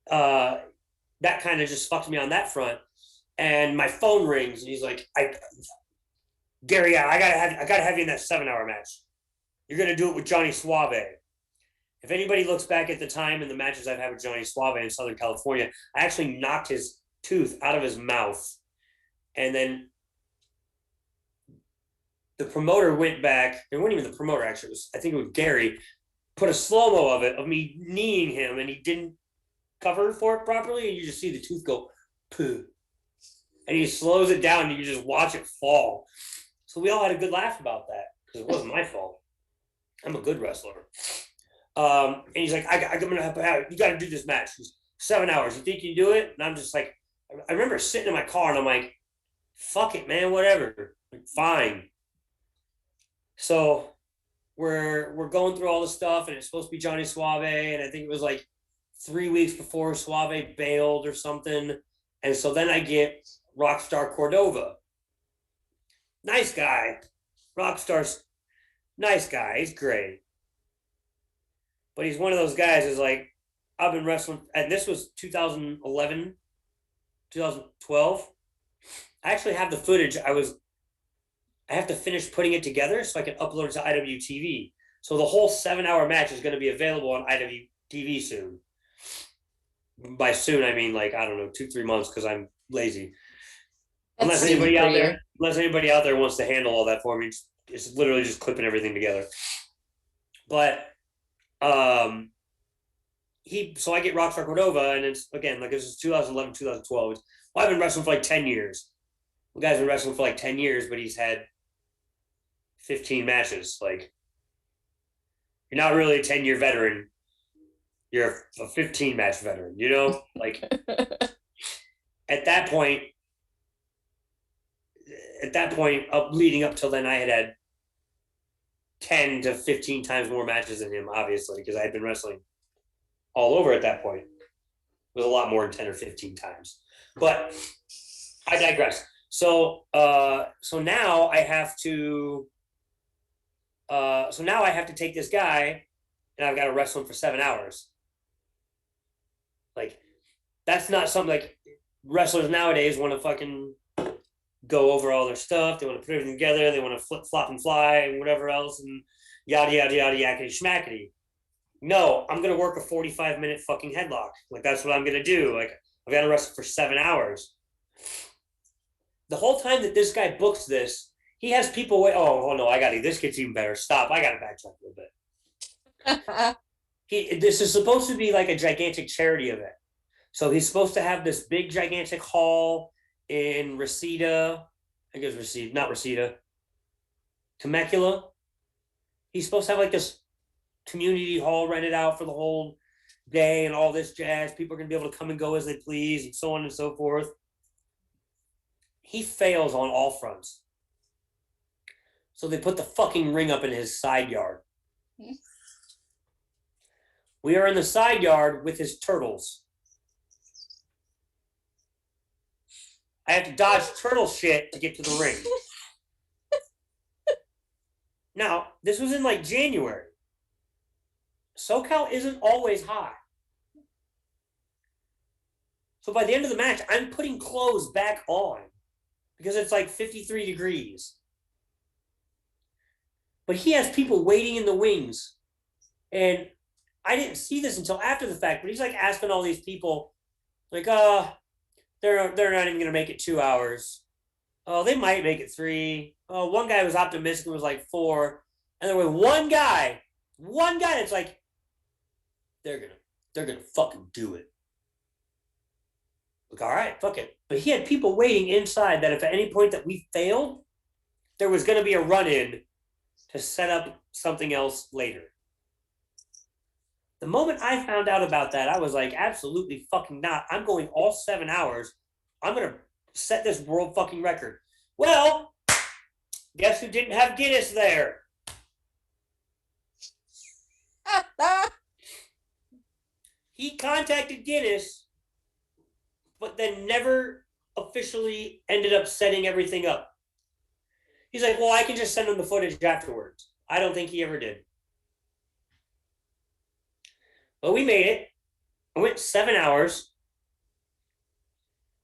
that kind of just fucked me on that front. and my phone rings, and he's like, Gary, I gotta have you in that 7 hour match. You're gonna do it with Johnny Suave. If anybody looks back at the time and the matches I've had with Johnny Suave in Southern California, I actually knocked his tooth out of his mouth. And then the promoter went back. It wasn't even the promoter, actually. I think it was Gary, put a slow-mo of it, of me kneeing him, and he didn't cover for it properly. And you just see the tooth go, poo. And he slows it down, and you just watch it fall. So we all had a good laugh about that, because it wasn't my fault. I'm a good wrestler. And he's like, I'm gonna have you got to do this match. 7 hours. You think you can do it? And I'm just like, I remember sitting in my car and I'm like, fuck it, man, whatever. Like, fine. So we're going through all this stuff, and it's supposed to be Johnny Suave, and I think it was like 3 weeks before Suave bailed or something. And so then I get Rockstar Cordova. Nice guy. Rockstar's nice guy. He's great. But he's one of those guys who's like, I've been wrestling, and this was 2011, 2012. I actually have the footage. I have to finish putting it together so I can upload it to IWTV. So the whole 7 hour match is going to be available on IWTV soon. By soon, I mean like, I don't know, 2-3 months, because I'm lazy. Unless anybody out there wants to handle all that for me, it's literally just clipping everything together. But so I get Rockstar Cordova, and it's again like this is 2011, 2012. Well, I've been wrestling for like 10 years. The guy's been wrestling for like 10 years, but he's had 15 matches. Like, you're not really a 10-year veteran. You're a 15 match veteran, you know? Like, at that point, up leading up till then, I had 10 to 15 times more matches than him, obviously, because I had been wrestling all over at that point. It was a lot more than 10 or 15 times. But I digress. So now I have to take this guy, and I've got to wrestle him for 7 hours. Like, that's not something like wrestlers nowadays want to fucking go over all their stuff. They want to put everything together. They want to flip, flop, and fly, and whatever else, and yada yada yada yakety schmackety. No, I'm gonna work a 45-minute fucking headlock. Like, that's what I'm gonna do. Like, I've got to wrestle for 7 hours. The whole time that this guy books this, he has people wait. Oh no, I got it. This gets even better. Stop. I got to backtrack a little bit. This is supposed to be like a gigantic charity event. So he's supposed to have this big gigantic hall in Reseda. I guess Reseda, not Reseda. Temecula. He's supposed to have like this community hall rented out for the whole day and all this jazz. People are going to be able to come and go as they please, and so on and so forth. He fails on all fronts. So they put the fucking ring up in his side yard. We are in the side yard with his turtles. I have to dodge turtle shit to get to the ring. Now, this was in like January. SoCal isn't always hot. So by the end of the match, I'm putting clothes back on because it's like 53 degrees. But he has people waiting in the wings. And I didn't see this until after the fact, but he's like asking all these people, like, they're not even going to make it 2 hours. Oh, they might make it 3. Oh, one guy was optimistic and was like 4. And there was one guy that's like, they're gonna fucking do it. Like, all right, fuck it. But he had people waiting inside that if at any point that we failed, there was gonna be a run-in to set up something else later. The moment I found out about that, I was like, absolutely fucking not. I'm going all 7 hours. I'm gonna set this world fucking record. Well, guess who didn't have Guinness there? He contacted Guinness, but then never officially ended up setting everything up. He's like, well, I can just send him the footage afterwards. I don't think he ever did. But we made it. I went 7 hours.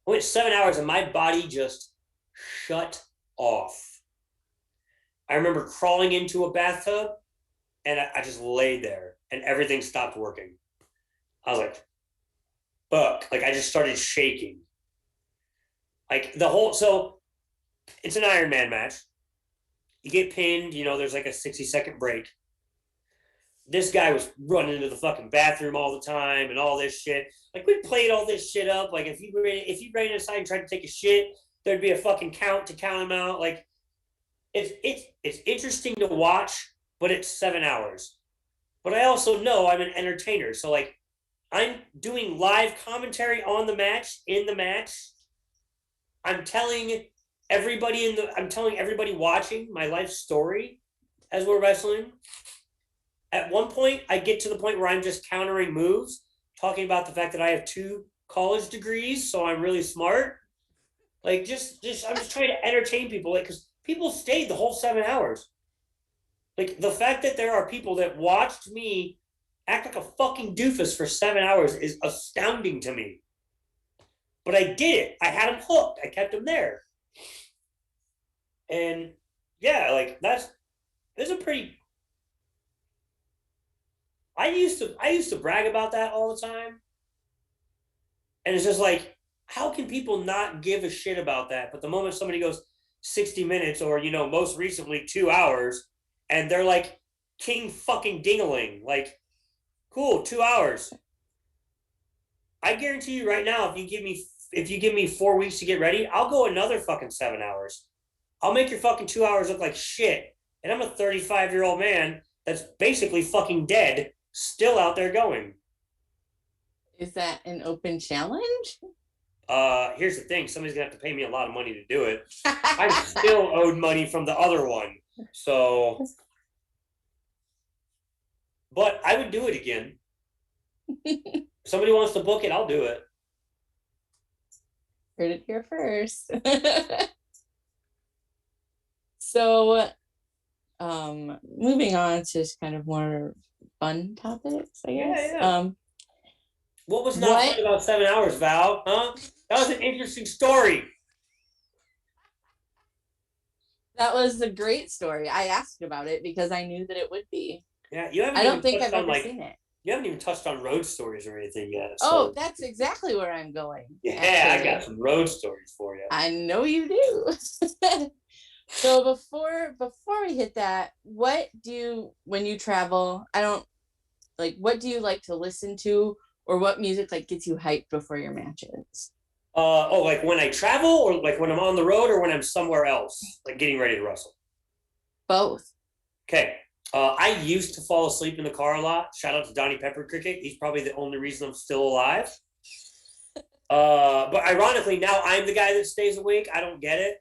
I went 7 hours and my body just shut off. I remember crawling into a bathtub and I just laid there and everything stopped working. I was like, fuck. Like I just started shaking. Like the whole, so it's an Iron Man match. You get pinned, there's like a 60-second break. This guy was running into the fucking bathroom all the time and all this shit. Like we played all this shit up. Like if you ran inside and tried to take a shit, there'd be a fucking count to count him out. Like it's interesting to watch, but it's 7 hours. But I also know I'm an entertainer, so like I'm doing live commentary on the match in the match. I'm telling I'm telling everybody watching my life story as we're wrestling. At one point, I get to the point where I'm just countering moves, talking about the fact that I have 2 college degrees, so I'm really smart. Like, I'm just trying to entertain people, like, because people stayed the whole 7 hours. Like, the fact that there are people that watched me act like a fucking doofus for 7 hours is astounding to me. But I did it. I had them hooked. I kept them there. And yeah, like that's a pretty. I used to brag about that all the time, and it's just like, how can people not give a shit about that? But the moment somebody goes 60 minutes, or most recently 2 hours, and they're like king fucking dingaling, like, cool, 2 hours. I guarantee you right now, if you give me 4 weeks to get ready, I'll go another fucking 7 hours. I'll make your fucking 2 hours look like shit. And I'm a 35-year-old man that's basically fucking dead, still out there going. Is that an open challenge? Here's the thing. Somebody's gonna have to pay me a lot of money to do it. I'm still owed money from the other one. So, but I would do it again. If somebody wants to book it, I'll do it. Heard it here first. So, moving on to just kind of more fun topics, I guess. Yeah. What was not fun about 7 hours, Val? Huh? That was an interesting story. That was a great story. I asked about it because I knew that it would be. Yeah, you haven't. I don't think I've ever seen it. You haven't even touched on road stories or anything yet. Oh, that's exactly where I'm going. Yeah, actually. I got some road stories for you. I know you do. So before we hit that, when you travel, what do you like to listen to, or what music like gets you hyped before your matches? Like when I travel, or like when I'm on the road, or when I'm somewhere else, like getting ready to wrestle? Both. Okay. I used to fall asleep in the car a lot. Shout out to Donnie Pepper Cricket. He's probably the only reason I'm still alive. But ironically, now I'm the guy that stays awake. I don't get it.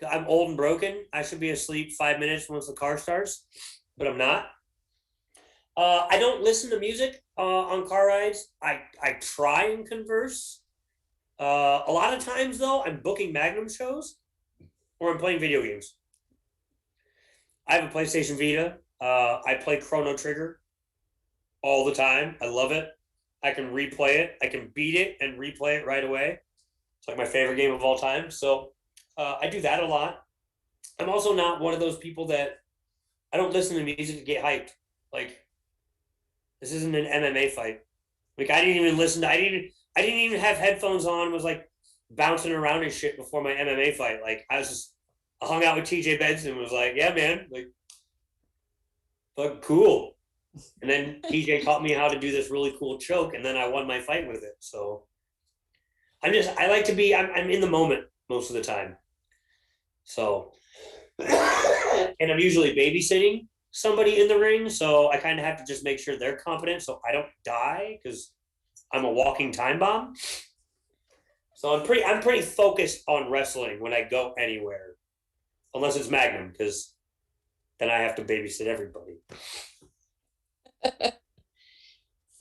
I'm old and broken. I should be asleep 5 minutes once the car starts, but I'm not. I don't listen to music on car rides. I try and converse. A lot of times, though, I'm booking Magnum shows or I'm playing video games. I have a PlayStation Vita. I play Chrono Trigger all the time. I love it. I can replay it. I can beat it and replay it right away. It's like my favorite game of all time. So I do that a lot. I'm also not one of those people that I don't listen to music to get hyped. Like, this isn't an MMA fight. Like, I didn't even listen to, I didn't even have headphones on and was like bouncing around and shit before my MMA fight. Like, I hung out with TJ Benson and was like, yeah, man, like, fuck, cool. And then TJ taught me how to do this really cool choke, and then I won my fight with it. So I'm in the moment most of the time. So, and I'm usually babysitting somebody in the ring, so I kind of have to just make sure they're competent so I don't die, because I'm a walking time bomb. So I'm pretty focused on wrestling when I go anywhere, unless it's Magnum, because then I have to babysit everybody.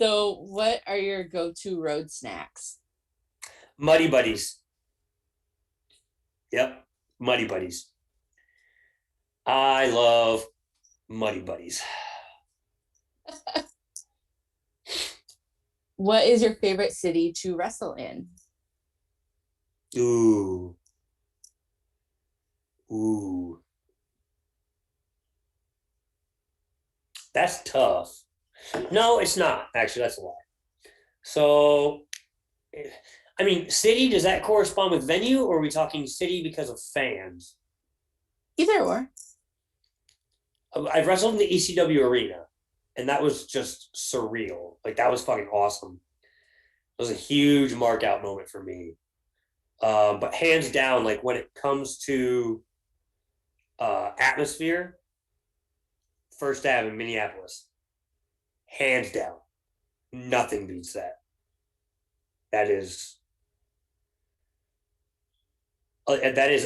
So what are your go-to road snacks? Muddy Buddies. Yep, Muddy Buddies. I love Muddy Buddies. What is your favorite city to wrestle in? Ooh. Ooh. That's tough. No, it's not. Actually, that's a lie. So, I mean, city, does that correspond with venue, or are we talking city because of fans? Either or. I've wrestled in the ECW arena, and that was just surreal. Like, that was fucking awesome. It was a huge mark out moment for me. But hands down, like when it comes to atmosphere, First Ave in Minneapolis, hands down, nothing beats that. That is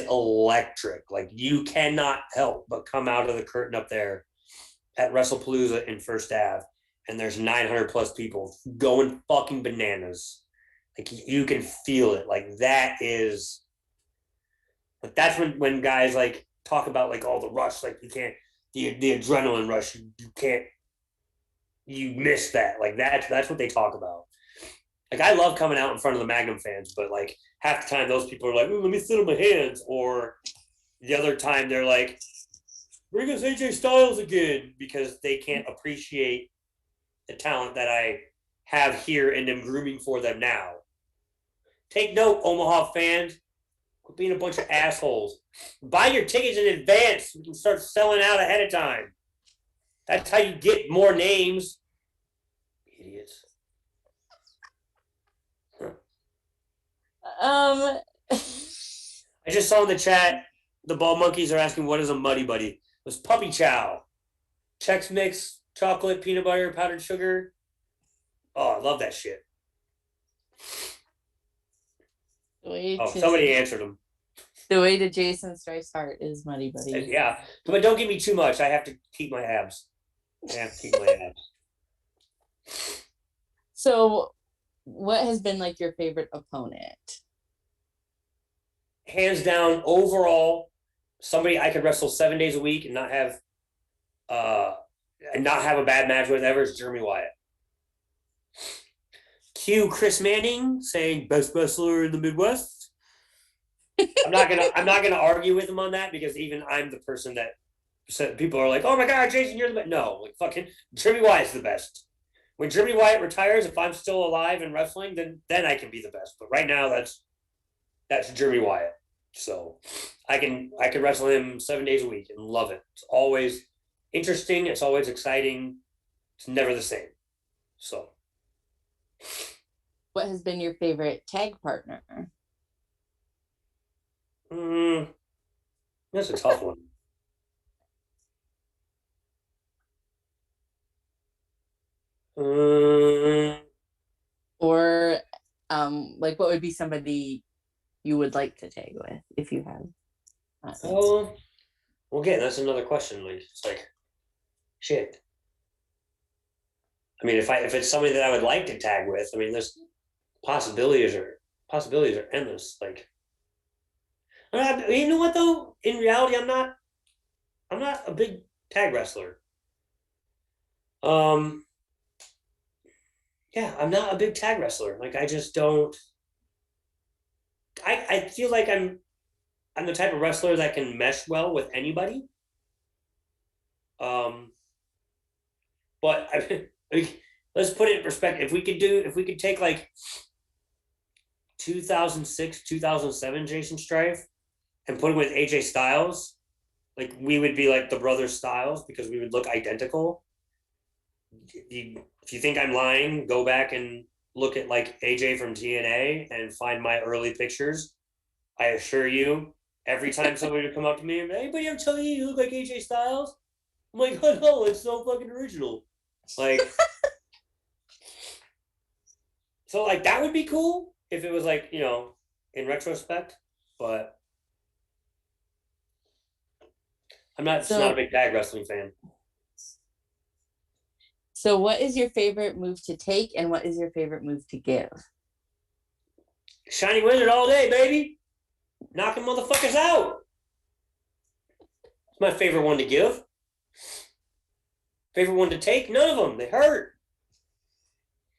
electric. Like you cannot help but come out of the curtain up there at WrestlePalooza in First Ave, and there's 900 plus people going fucking bananas. Like you can feel it. Like that is, like that's when guys like talk about like all the rush. Like you can't the adrenaline rush. You can't you miss that. Like that's what they talk about. Like I love coming out in front of the Magnum fans, but like half the time those people are like, "Ooh, let me sit on my hands," or the other time they're like, "Bring us AJ Styles again," because they can't appreciate the talent that I have here and am grooming for them now. Take note, Omaha fans, quit being a bunch of assholes. Buy your tickets in advance. We can start selling out ahead of time. That's how you get more names. Idiots. Um, I just saw in the chat the ball monkeys are asking what is a muddy buddy. It was puppy chow. Chex Mix, chocolate, peanut butter, powdered sugar. Oh, I love that shit. Somebody answered them. The way to Jaysin Strife's heart is Muddy Buddy. Yeah, but don't give me too much. I have to keep my abs. So, what has been like your favorite opponent? Hands down, overall, somebody I could wrestle 7 days a week and not have a bad match with ever is Jeremy Wyatt. Cue Chris Manning saying best wrestler in the Midwest. I'm not gonna argue with him on that because even I'm the person that said people are like, oh my god, Jaysin, you're the best. No, like fucking Jeremy Wyatt's the best. When Jeremy Wyatt retires, if I'm still alive and wrestling, then I can be the best. But right now, that's Jeremy Wyatt. So I can wrestle him 7 days a week and love it. It's always interesting. It's always exciting. It's never the same. So, what has been your favorite tag partner? That's a tough one. Or like what would be somebody you would like to tag with if you have? Well, again, that's another question. Like it's like, shit. I mean, if it's somebody that I would like to tag with, I mean, there's possibilities are endless. Like, you know what though? In reality, I'm not a big tag wrestler. Yeah, I'm not a big tag wrestler. Like, I just don't. I feel like I'm the type of wrestler that can mesh well with anybody. But let's put it in perspective. If we could take like 2006, 2007 Jaysin Strife and put him with AJ Styles, like we would be like the brother Styles because we would look identical. If you think I'm lying, go back and look at like AJ from TNA and find my early pictures. I assure you, every time somebody would come up to me and be, anybody ever tell you look like AJ Styles? I'm like, oh no, it's so fucking original. Like, so like that would be cool if it was like, in retrospect, but I'm not a big tag wrestling fan. So what is your favorite move to take and what is your favorite move to give? Shiny Wizard all day, baby. Knocking motherfuckers out. It's my favorite one to give. Favorite one to take? None of them. They hurt.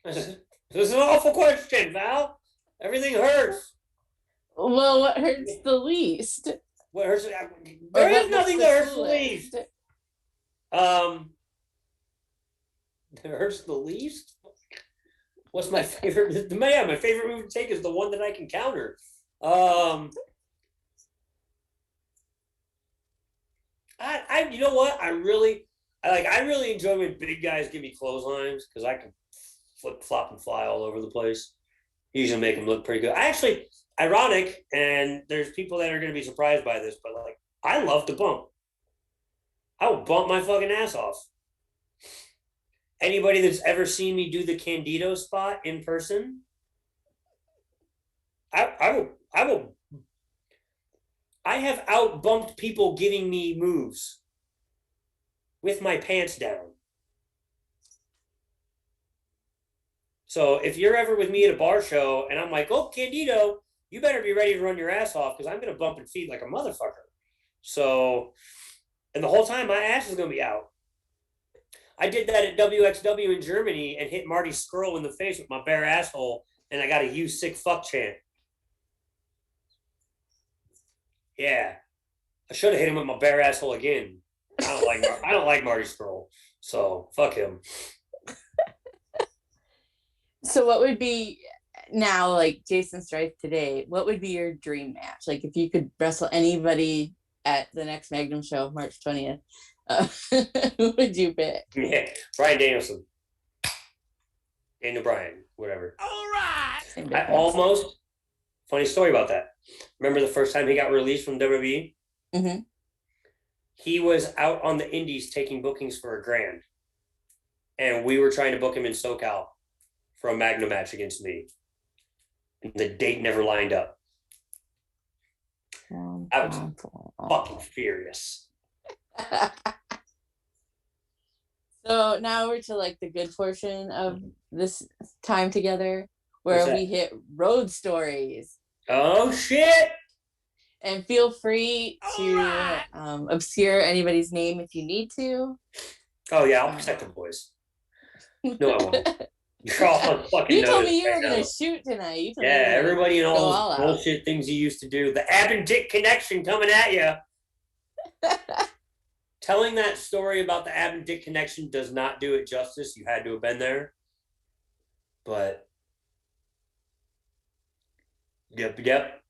This is an awful question, Val. Everything hurts. Well, what hurts the least? What hurts? Or There what is looks nothing the that hurts the coolest? least. Um, that hurts the least. What's my favorite? My favorite move to take is the one that I can counter. You know what? I really enjoy when big guys give me clotheslines because I can flip, flop, and fly all over the place. Usually make them look pretty good. I actually, ironic, and there's people that are going to be surprised by this, but like, I love to bump. I will bump my fucking ass off. Anybody that's ever seen me do the Candido spot in person, I will. I have out bumped people giving me moves with my pants down. So if you're ever with me at a bar show and I'm like, oh, Candido, you better be ready to run your ass off because I'm going to bump and feed like a motherfucker. So, and the whole time my ass is going to be out. I did that at WXW in Germany and hit Marty Skrull in the face with my bare asshole, and I got a "you sick fuck" chant. Yeah, I should have hit him with my bare asshole again. I don't like Marty Skrull, so fuck him. So what would be now, like Jaysin Strife today, what would be your dream match? Like if you could wrestle anybody at the next Magnum show, March 20th, who would you pick? Yeah, Bryan Danielson. Daniel Bryan, whatever. All right. I almost, funny story about that. Remember the first time he got released from WWE? Mm-hmm. He was out on the indies taking bookings for $1,000. And we were trying to book him in SoCal for a Magnum match against me. And the date never lined up. I was fucking furious. So now we're to like the good portion of this time together where we hit road stories. Oh shit! And feel free to obscure anybody's name if you need to. Oh yeah, I'll protect the boys. No, I won't. You're all on fucking. You told me you were gonna shoot tonight. Yeah, everybody and all those bullshit things you used to do. The Ab and Dick connection coming at you. Telling that story about the Ab and Dick connection does not do it justice. You had to have been there. But yep.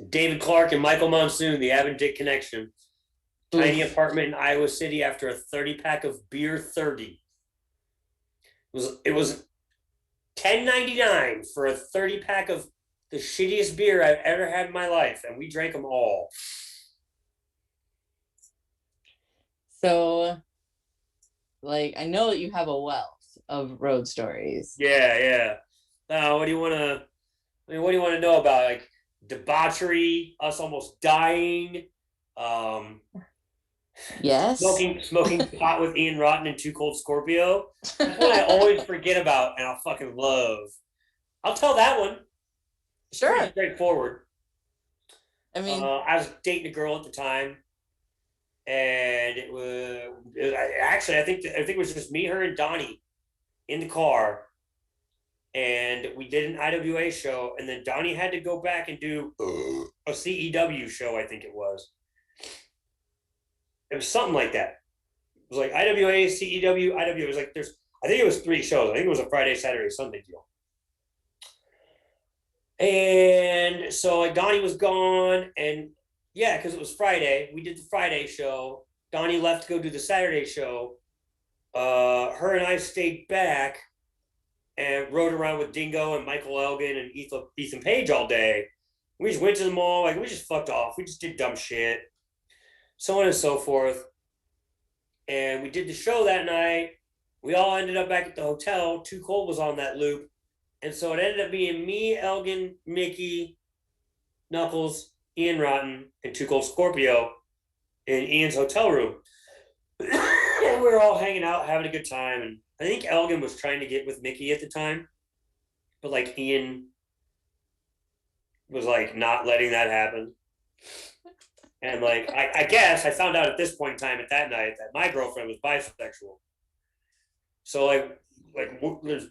David Clark and Michael Monsoon, the Ab and Dick connection. Tiny apartment in Iowa City after a 30-pack of beer 30. It was $10.99 for a 30-pack of the shittiest beer I've ever had in my life, and we drank them all. So, like, I know that you have a wealth of road stories. Yeah. What do you want to? I mean, what do you want to know about? Like debauchery, us almost dying. Yes. Smoking pot with Ian Rotten and Too Cold Scorpio. That's one I always forget about, and I'll fucking love. I'll tell that one. Sure. Pretty straightforward. I mean, I was dating a girl at the time, and I think it was just me, her, and Donnie in the car, and we did an IWA show, and then Donnie had to go back and do a CEW show. I think it was. It was something like that. It was like IWA, CEW, IWA. It was like I think it was 3 shows. I think it was a Friday, Saturday, Sunday deal. And so like Donnie was gone, and yeah, because it was Friday. We did the Friday show. Donnie left to go do the Saturday show. Her and I stayed back and rode around with Dingo and Michael Elgin and Ethan Page all day. We just went to the mall. Like we just fucked off. We just did dumb shit. So on and so forth. And we did the show that night. We all ended up back at the hotel. Too Cold was on that loop. And so it ended up being me, Elgin, Mickey, Knuckles, Ian Rotten, and Too Cold Scorpio in Ian's hotel room. And we were all hanging out, having a good time. And I think Elgin was trying to get with Mickey at the time. But like Ian was like not letting that happen. And like, I guess I found out at this point in time at that night that my girlfriend was bisexual. So like there's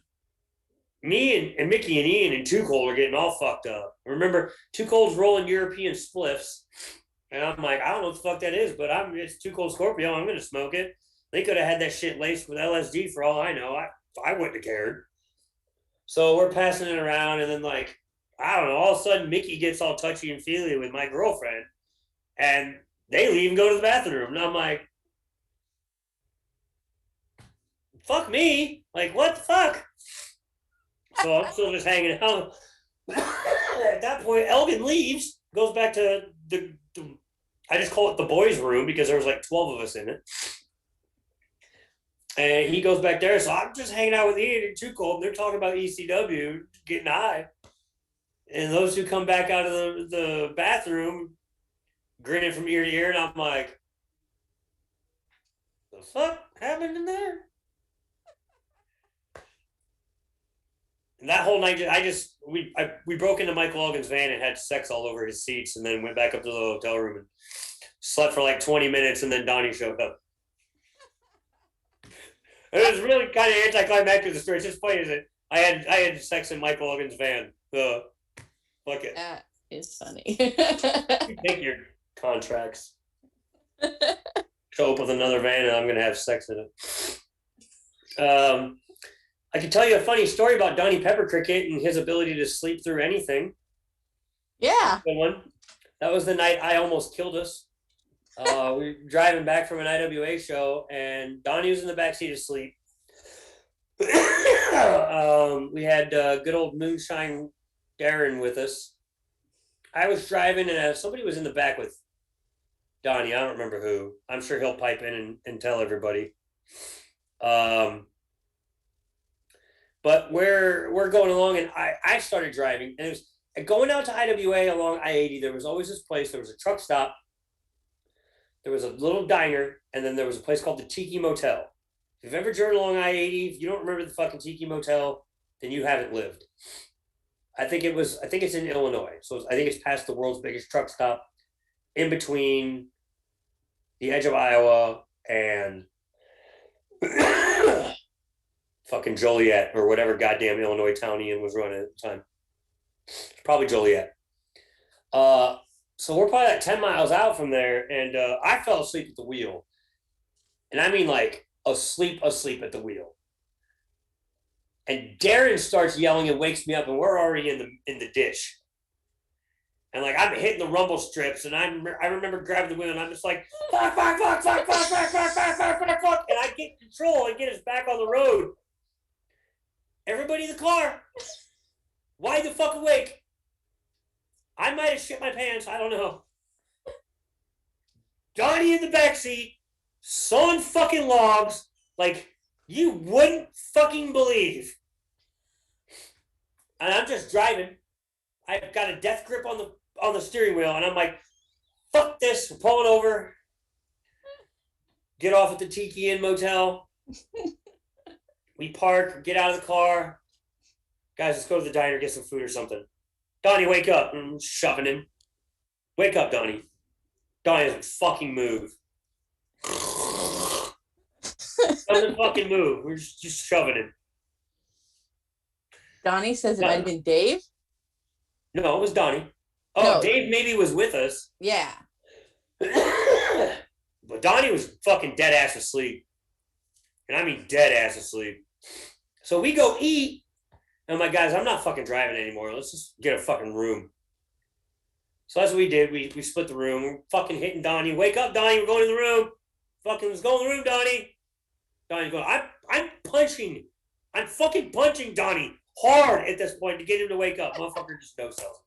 me and Mickey and Ian and Too Cold are getting all fucked up. Remember, Too Cold's rolling European spliffs. And I'm like, I don't know what the fuck that is, but it's Too Cold Scorpio. I'm going to smoke it. They could have had that shit laced with LSD for all I know. I wouldn't have cared. So we're passing it around, and then, like, I don't know, all of a sudden Mickey gets all touchy and feely with my girlfriend, and they leave and go to the bathroom. And I'm like, fuck me. Like, what the fuck? So I'm still just hanging out. At that point, Elgin leaves, goes back to the I just call it the boys' room because there was like 12 of us in it. And he goes back there. So I'm just hanging out with Ian and Too Cold. And they're talking about ECW, getting high. And those two come back out of the bathroom, grinning from ear to ear. And I'm like, the fuck happened in there? And that whole night, we broke into Mike Logan's van and had sex all over his seats, and then went back up to the hotel room and slept for like 20 minutes, and then Donnie showed up. It was really kind of anticlimactic to the story. It's just funny, is it? I had sex in Mike Logan's van. Fuck it. That is funny. You take your contracts. Show up with another van, and I'm gonna have sex in it. I can tell you a funny story about Donnie Pepper Cricket and his ability to sleep through anything. Yeah. That was the night I almost killed us. We were driving back from an IWA show, and Donnie was in the backseat asleep. We had good old Moonshine Darren with us. I was driving, and somebody was in the back with Donnie. I don't remember who. I'm sure he'll pipe in and tell everybody. But we're going along, and I started driving, and it was going out to IWA along I-80. There was always this place. There was a truck stop. There was a little diner, and then there was a place called the Tiki Motel. If you've ever driven along I-80, if you don't remember the fucking Tiki Motel, then you haven't lived. I think it's in Illinois. So I think it's past the world's biggest truck stop, in between the edge of Iowa and fucking Joliet, or whatever goddamn Illinois town Ian was running at the time. Probably Joliet. So we're probably like 10 miles out from there, and I fell asleep at the wheel. And I mean, like, asleep at the wheel. And Darren starts yelling and wakes me up, and we're already in the ditch. And, like, I'm hitting the rumble strips, and I remember grabbing the wheel, and I'm just like, fuck, and I get control and get us back on the road. Everybody in the car, wide the fuck awake. I might have shit my pants, I don't know. Donnie in the backseat, sawing fucking logs like you wouldn't fucking believe. And I'm just driving. I've got a death grip on the steering wheel, and I'm like, fuck this, we're pulling over. Get off at the Tiki Inn Motel. We park, get out of the car. Guys, let's go to the diner, get some food or something. Donnie, wake up. I'm shoving him. Wake up, Donnie. Donnie doesn't fucking move. Doesn't fucking move. We're just shoving him. Donnie says it might have been Dave. No, it was Donnie. Oh, no. Dave maybe was with us. Yeah. But Donnie was fucking dead ass asleep. And I mean dead ass asleep. So we go eat. And I'm like, guys, I'm not fucking driving anymore. Let's just get a fucking room. So that's what we did. We split the room. We're fucking hitting Donnie. Wake up, Donnie. We're going in the room. Fucking, let's go in the room, Donnie. Donnie's going, I'm punching. I'm fucking punching Donnie hard at this point to get him to wake up. Motherfucker just no sells.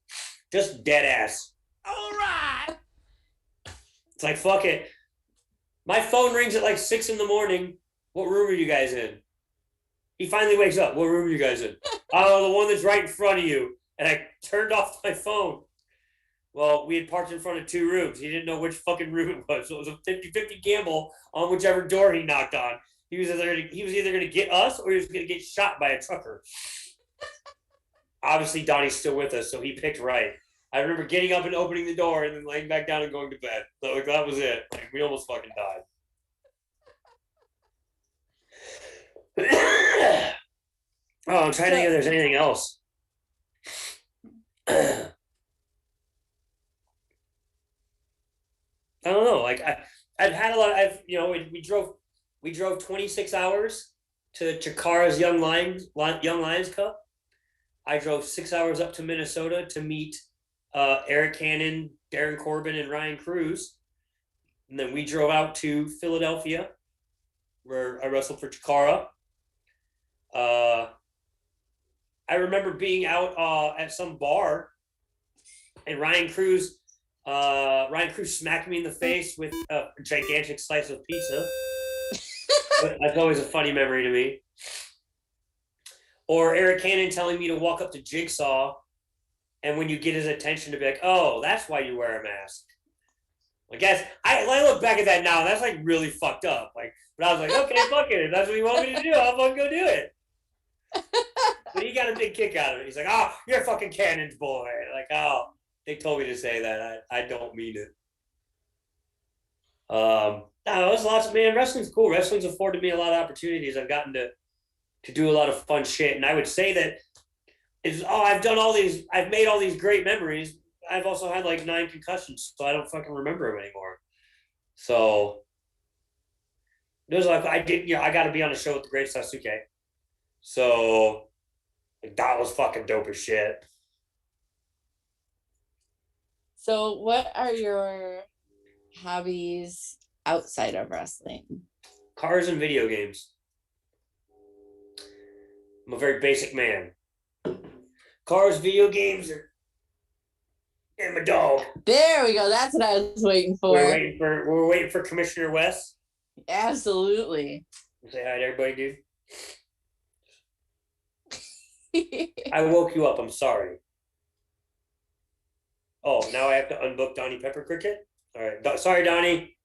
Just dead ass. All right. It's like, fuck it. My phone rings at like 6 a.m. What room are you guys in? He finally wakes up. What room are you guys in? Oh, the one that's right in front of you. And I turned off my phone. Well, we had parked in front of 2 rooms. He didn't know which fucking room it was. So it was a 50-50 gamble on whichever door he knocked on. He was either going to get us or he was going to get shot by a trucker. Obviously, Donnie's still with us, so he picked right. I remember getting up and opening the door and then laying back down and going to bed. So like, that was it. Like, we almost fucking died. Oh, I'm trying to think So if there's anything else. I don't know. Like I've had a lot. We drove 26 hours to Chikara's Young Lions Cup. I drove 6 hours up to Minnesota to meet Eric Cannon, Darren Corbin, and Ryan Cruz. And then we drove out to Philadelphia, where I wrestled for Chikara. Uh, I remember being out at some bar, and Ryan Cruz smacked me in the face with a gigantic slice of pizza. That's always a funny memory to me. Or Eric Cannon telling me to walk up to Jigsaw, and when you get his attention, to be like, "Oh, that's why you wear a mask." I guess I look back at that now, and that's like really fucked up. Like, but I was like, okay, fuck it. If that's what you want me to do, I'll fucking go do it. But he got a big kick out of it. He's like, "Oh, you're a fucking Cannon's boy." Like, oh, they told me to say that. I don't mean it. No, there's lots of man. Wrestling's cool. Wrestling's afforded me a lot of opportunities. I've gotten to do a lot of fun shit, and I would say that I've done all these. I've made all these great memories. I've also had like 9 concussions, so I don't fucking remember them anymore. So there's like I did. I got to be on a show with the Great Sasuke. So like, that was fucking dope as shit. so what are your hobbies outside of wrestling? Cars and video games. I'm a very basic man. Cars, video games, and my dog. There we go. That's what I was waiting for. We're waiting for Commissioner West. Absolutely. Say hi to everybody, dude. I woke you up. I'm sorry. Oh, now I have to unbook Donnie Pepper Cricket. All right. Sorry, Donnie.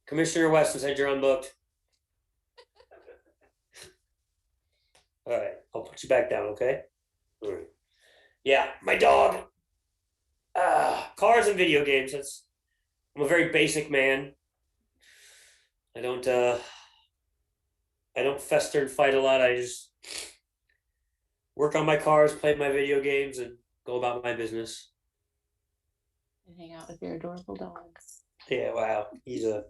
Commissioner Weston said you're unbooked. All right. I'll put you back down, okay? All right. Yeah, my dog. Cars and video games. I'm a very basic man. I don't fester and fight a lot. I just work on my cars, play my video games, and go about my business. And hang out with your adorable dog. Yeah, wow. He's a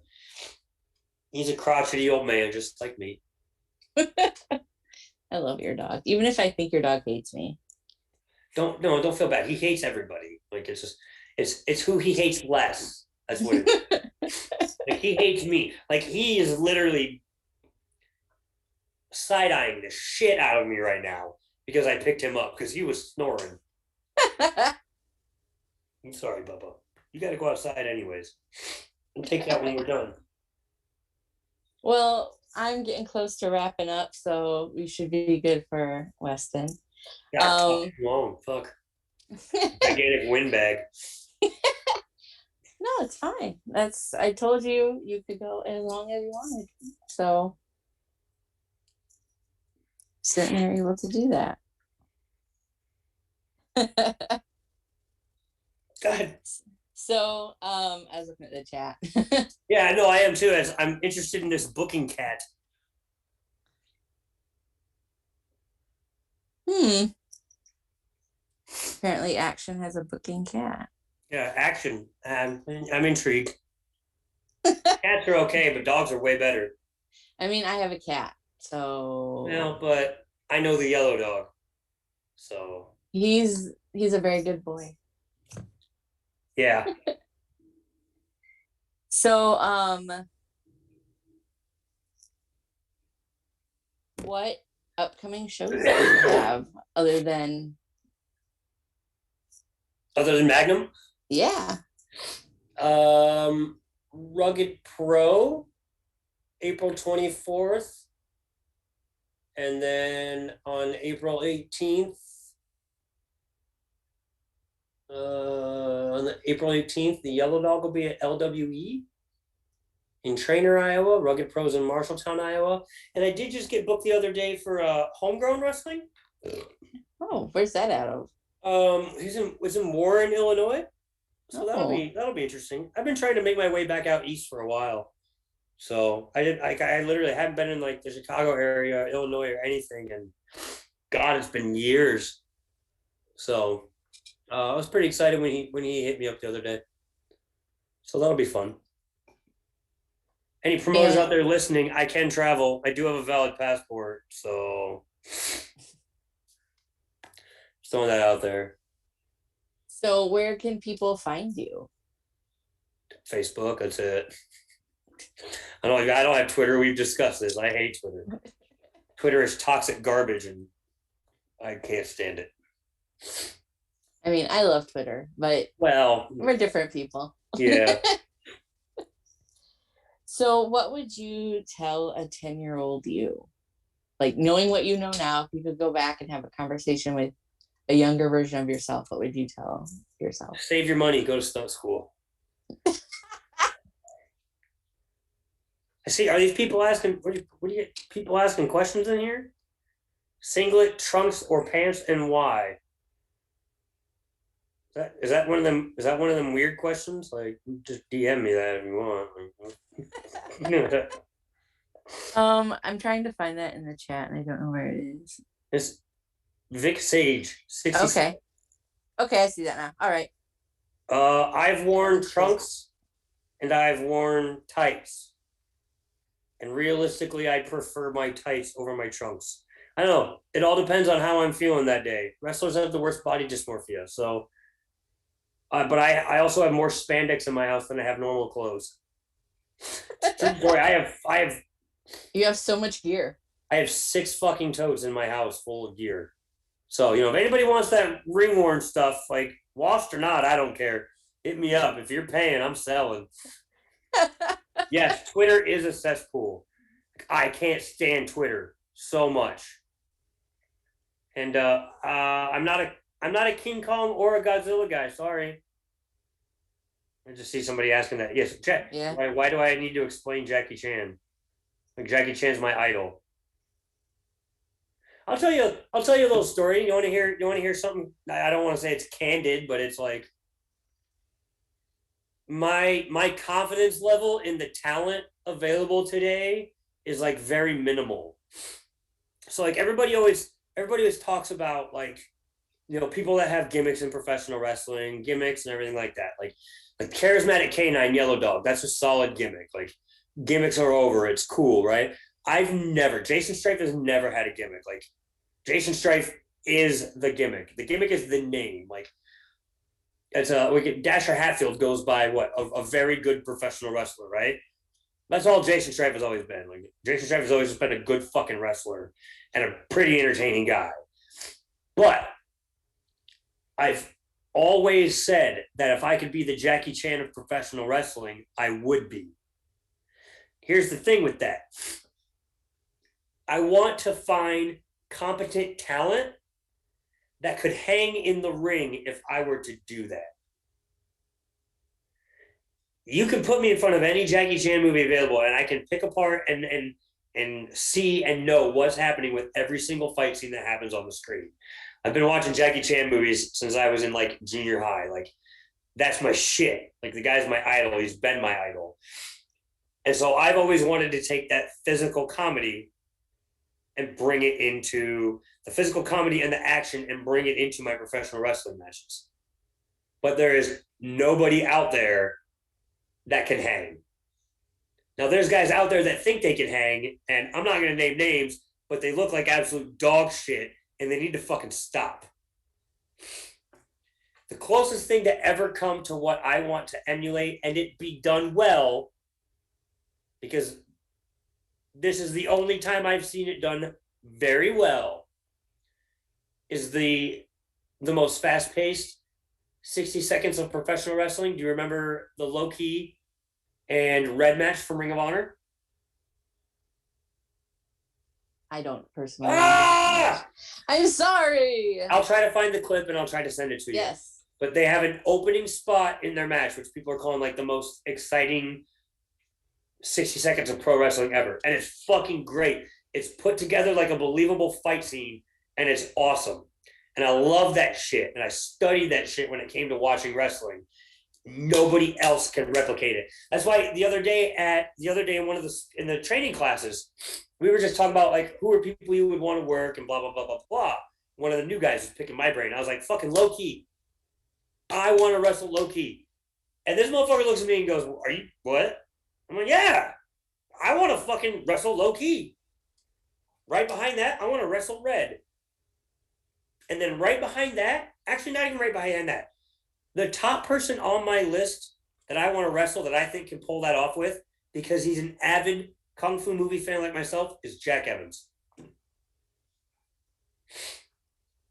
crotchety old man, just like me. I love your dog, even if I think your dog hates me. Don't feel bad. He hates everybody. Like it's who he hates less. That's what it is. Like he hates me. Like he is literally side-eyeing the shit out of me right now because I picked him up because he was snoring. I'm sorry, Bubba. You got to go outside anyways. We'll take that when we're done. Well, I'm getting close to wrapping up, so we should be good for Westin. Yeah, long. Fuck. Gigantic windbag. No, it's fine. I told you could go as long as you wanted. So certainly are able to do that. Go ahead. So I was looking at the chat. Yeah, no, I am too. As I'm interested in this booking cat. Apparently Action has a booking cat. Yeah, Action. I'm intrigued. Cats are okay, but dogs are way better. I mean, I have a cat, so No, but I know the yellow dog. So he's a very good boy. yeah. So what upcoming shows do you have other than Magnum? Yeah. Rugged Pro, April 24th. And then on April 18th, the Yellow Dog will be at LWE in Trainer, Iowa. Rugged Pros in Marshalltown, Iowa. And I did just get booked the other day for Homegrown Wrestling. Oh, where's that out of? Was in Warren, Illinois. So that'll be interesting. I've been trying to make my way back out east for a while. So I literally hadn't been in like the Chicago area, Illinois, or anything, and God, it's been years. So I was pretty excited when he hit me up the other day. So that'll be fun. Any promoters And out there listening, I can travel. I do have a valid passport, so just throwing that out there. so where can people find you? Facebook, that's it. I don't have Twitter. We've discussed this. I hate Twitter. Twitter is toxic garbage, and I can't stand it. I mean, I love Twitter, but Well, we're different people. yeah. So what would you tell a 10-year-old you? Like, knowing what you know now, if you could go back and have a conversation with a younger version of yourself, what would you tell yourself? Save your money. Go to stunt school. I see. Are these people asking? What do you get? People asking questions in here? Singlet, trunks, or pants, and why? Is that one of them? Is that one of them weird questions? Like, just DM me that if you want. I'm trying to find that in the chat and I don't know where it is. It's Vic Sage, 66. Okay, I see that now. All right. I've worn trunks and I've worn tights. And realistically, I prefer my tights over my trunks. I don't know. It all depends on how I'm feeling that day. Wrestlers have the worst body dysmorphia. So, but I also have more spandex in my house than I have normal clothes. Boy, I have You have so much gear. I have 6 fucking totes in my house full of gear. So, if anybody wants that ring worn stuff, like washed or not, I don't care. Hit me up. If you're paying, I'm selling. Yes, Twitter is a cesspool. I can't stand Twitter so much. And I'm not a King Kong or a Godzilla guy. Sorry. I just see somebody asking that. Yes, Yeah. Why do I need to explain Jackie Chan? Like, Jackie Chan's my idol. I'll tell you a little story. You want to hear something? I don't want to say it's candid, but it's like my confidence level in the talent available today is like very minimal. So like everybody always talks about like people that have gimmicks in professional wrestling, gimmicks and everything like that. Like charismatic canine yellow dog, that's a solid gimmick. Like gimmicks are over, it's cool, right? Jaysin Strife has never had a gimmick. Like Jaysin Strife is the gimmick. The gimmick is the name. Like Dasher Hatfield goes by a very good professional wrestler, right? That's all Jaysin Strife has always been. Like Jaysin Strife has always just been a good fucking wrestler and a pretty entertaining guy. But I've always said that if I could be the Jackie Chan of professional wrestling, I would be. Here's the thing with that. I want to find competent talent that could hang in the ring if I were to do that. You can put me in front of any Jackie Chan movie available and I can pick apart and see and know what's happening with every single fight scene that happens on the screen. I've been watching Jackie Chan movies since I was in like junior high. Like that's my shit. Like the guy's my idol. He's been my idol. And so I've always wanted to take that physical comedy and bring it into the physical comedy and the action and bring it into my professional wrestling matches. But there is nobody out there that can hang. Now there's guys out there that think they can hang, and I'm not going to name names, but they look like absolute dog shit and they need to fucking stop. The closest thing to ever come to what I want to emulate and it be done well, because this is the only time I've seen it done very well, is the most fast-paced 60 seconds of professional wrestling. Do you remember the Low Key and Red match from Ring of Honor? I don't personally. I'm sorry. I'll try to find the clip and I'll try to send it to you. Yes. But they have an opening spot in their match, which people are calling like the most exciting 60 seconds of pro wrestling ever. And it's fucking great. It's put together like a believable fight scene and it's awesome. And I love that shit. And I studied that shit when it came to watching wrestling. Nobody else can replicate it. That's why the other day in the training classes, we were just talking about like who are people you would want to work and blah blah blah blah blah. One of the new guys was picking my brain. I was like, fucking low key. I want to wrestle low key. And this motherfucker looks at me and goes, "Are you what?" I'm like, "Yeah, I want to fucking wrestle low key." Right behind that, I want to wrestle red. And then right behind that, actually not even right behind that, the top person on my list that I want to wrestle that I think can pull that off with, because he's an avid Kung Fu movie fan like myself, is Jack Evans.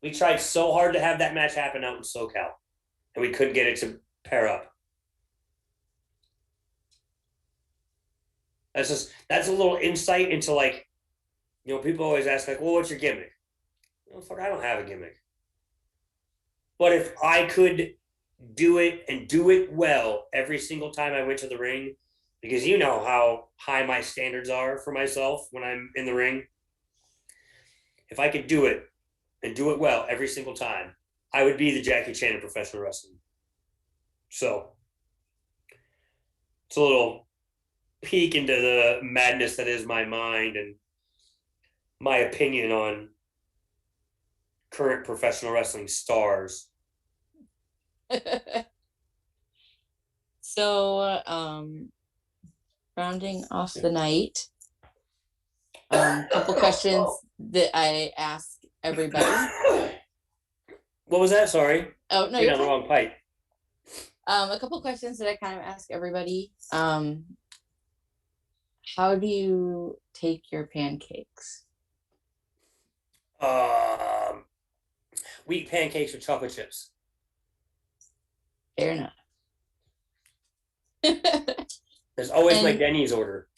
We tried so hard to have that match happen out in SoCal, and we couldn't get it to pair up. That's a little insight into like, people always ask like, well, what's your gimmick? Well, fuck, I don't have a gimmick. But if I could do it and do it well every single time I went to the ring, because you know how high my standards are for myself when I'm in the ring. If I could do it and do it well every single time, I would be the Jackie Chan of professional wrestling. So it's a little peek into the madness that is my mind and my opinion on current professional wrestling stars. So, rounding off the night, couple questions that I ask everybody. What was that? Sorry. Oh no, you're you're on the wrong pipe. A couple questions that I kind of ask everybody. How do you take your pancakes? Wheat pancakes with chocolate chips. Fair enough. There's always my Denny's order.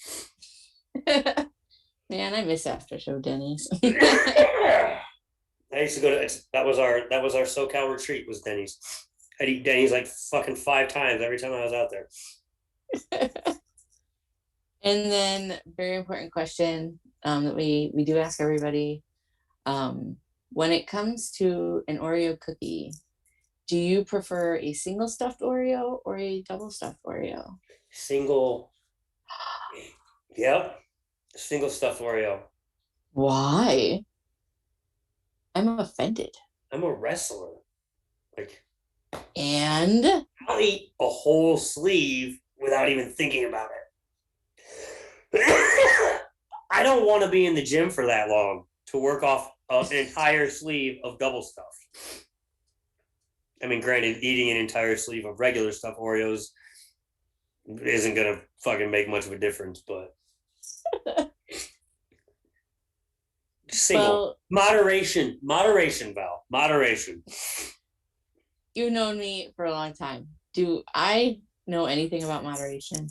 Man, I miss after show Denny's. I used to go to that was our SoCal retreat was Denny's. I'd eat Denny's like fucking 5 times every time I was out there. And then very important question that we do ask everybody. When it comes to an Oreo cookie, do you prefer a single stuffed Oreo or a double stuffed Oreo? Single. Yep. Single stuffed Oreo. Why? I'm offended. I'm a wrestler. And I'll eat a whole sleeve without even thinking about it. I don't want to be in the gym for that long to work off an entire sleeve of double stuff. I mean, granted, eating an entire sleeve of regular stuff Oreos isn't going to fucking make much of a difference, but single. Moderation, Val. Moderation. You've known me for a long time. Do I know anything about moderation?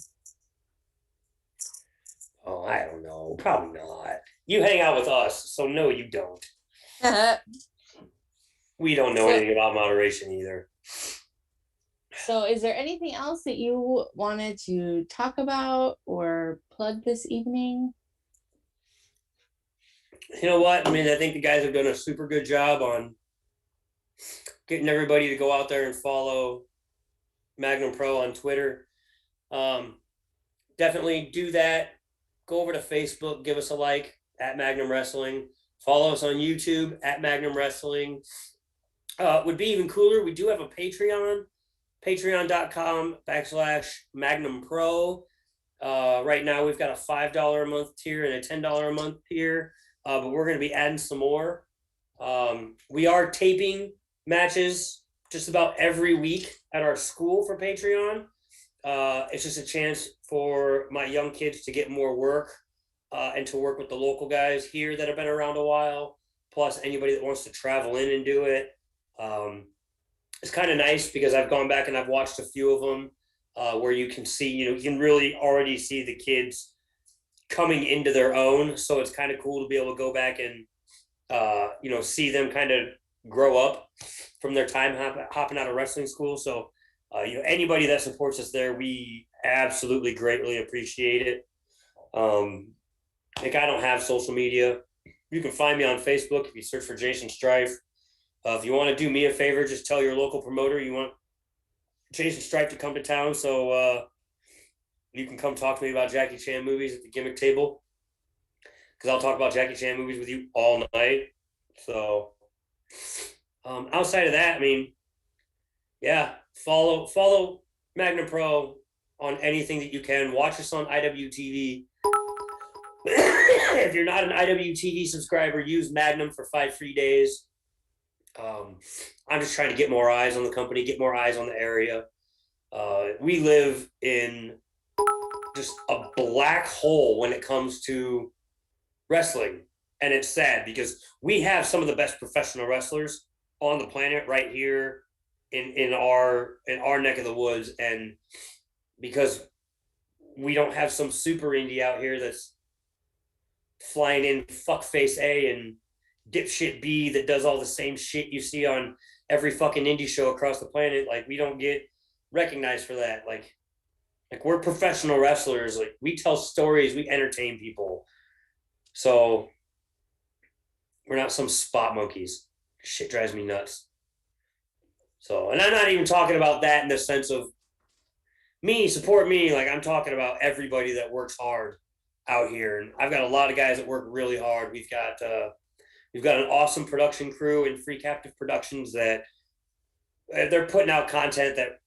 Oh, I don't know. Probably not. You hang out with us, so no, you don't. We don't know anything about moderation either. So is there anything else that you wanted to talk about or plug this evening? You know what? I mean, I think the guys have done a super good job on getting everybody to go out there and follow Magnum Pro on Twitter. Definitely do that. Go over to Facebook, give us a like at Magnum Wrestling. Follow us on YouTube at Magnum Wrestling. Would be even cooler. We do have a Patreon, patreon.com/Magnum Pro. Right now we've got a $5 a month tier and a $10 a month tier, but we're going to be adding some more. We are taping matches just about every week at our school for Patreon. It's just a chance for my young kids to get more work and to work with the local guys here that have been around a while, plus anybody that wants to travel in and do it. It's kind of nice because I've gone back and I've watched a few of them where you can see, you can really already see the kids coming into their own. So it's kind of cool to be able to go back and, see them kind of grow up from their time hopping out of wrestling school. So, anybody that supports us there, we absolutely greatly appreciate it. I don't have social media. You can find me on Facebook if you search for Jaysin Strife. If you want to do me a favor, just tell your local promoter you want Jaysin Strife to come to town, so you can come talk to me about Jackie Chan movies at the gimmick table. Because I'll talk about Jackie Chan movies with you all night. So outside of that, I mean, yeah, follow Magnum Pro on anything that you can. Watch us on IWTV. If you're not an IWTV subscriber, use Magnum for 5 free days. I'm just trying to get more eyes on the company, get more eyes on the area. We live in just a black hole when it comes to wrestling, and it's sad because we have some of the best professional wrestlers on the planet right here in our neck of the woods, and because we don't have some super indie out here that's flying in fuckface A and dipshit B that does all the same shit you see on every fucking indie show across the planet. Like, we don't get recognized for that. Like we're professional wrestlers. Like, we tell stories, we entertain people. So we're not some spot monkeys. Shit drives me nuts. So, and I'm not even talking about that in the sense of me, support me. Like, I'm talking about everybody that works hard out here. And I've got a lot of guys that work really hard. We've got an awesome production crew in Free Captive Productions that they're putting out content that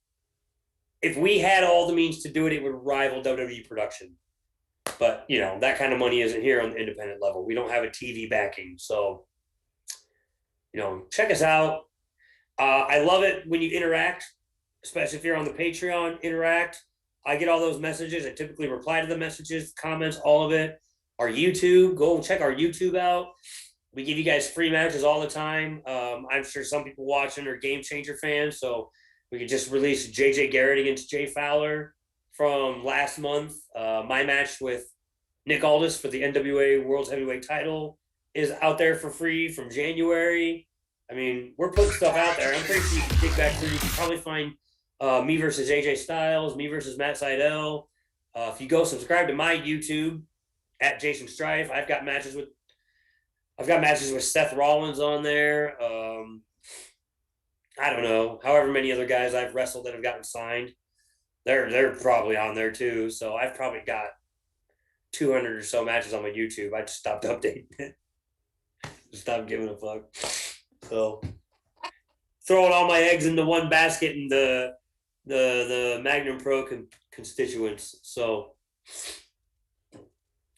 if we had all the means to do it, it would rival WWE production. But, you know, that kind of money isn't here on the independent level. We don't have a TV backing. So, you know, check us out. I love it when you interact, especially if you're on the Patreon, interact. I get all those messages. I typically reply to the messages, comments, all of it. Our YouTube, go check our YouTube out. We give you guys free matches all the time. I'm sure some people watching are Game Changer fans. So we could just release JJ Garrett against Jay Fowler from last month. My match with Nick Aldis for the NWA World Heavyweight title is out there for free from January. I mean, we're putting stuff out there. I'm pretty sure you can dig back through. You can probably find me versus AJ Styles, me versus Matt Sydal. If you go subscribe to my YouTube at Jaysin Strife, I've got matches with Seth Rollins on there. I don't know, however many other guys I've wrestled that have gotten signed. They're probably on there too. So I've probably got 200 or so matches on my YouTube. I just stopped updating it. Just stopped giving a fuck. So throwing all my eggs into one basket in the Magnum Pro constituents. So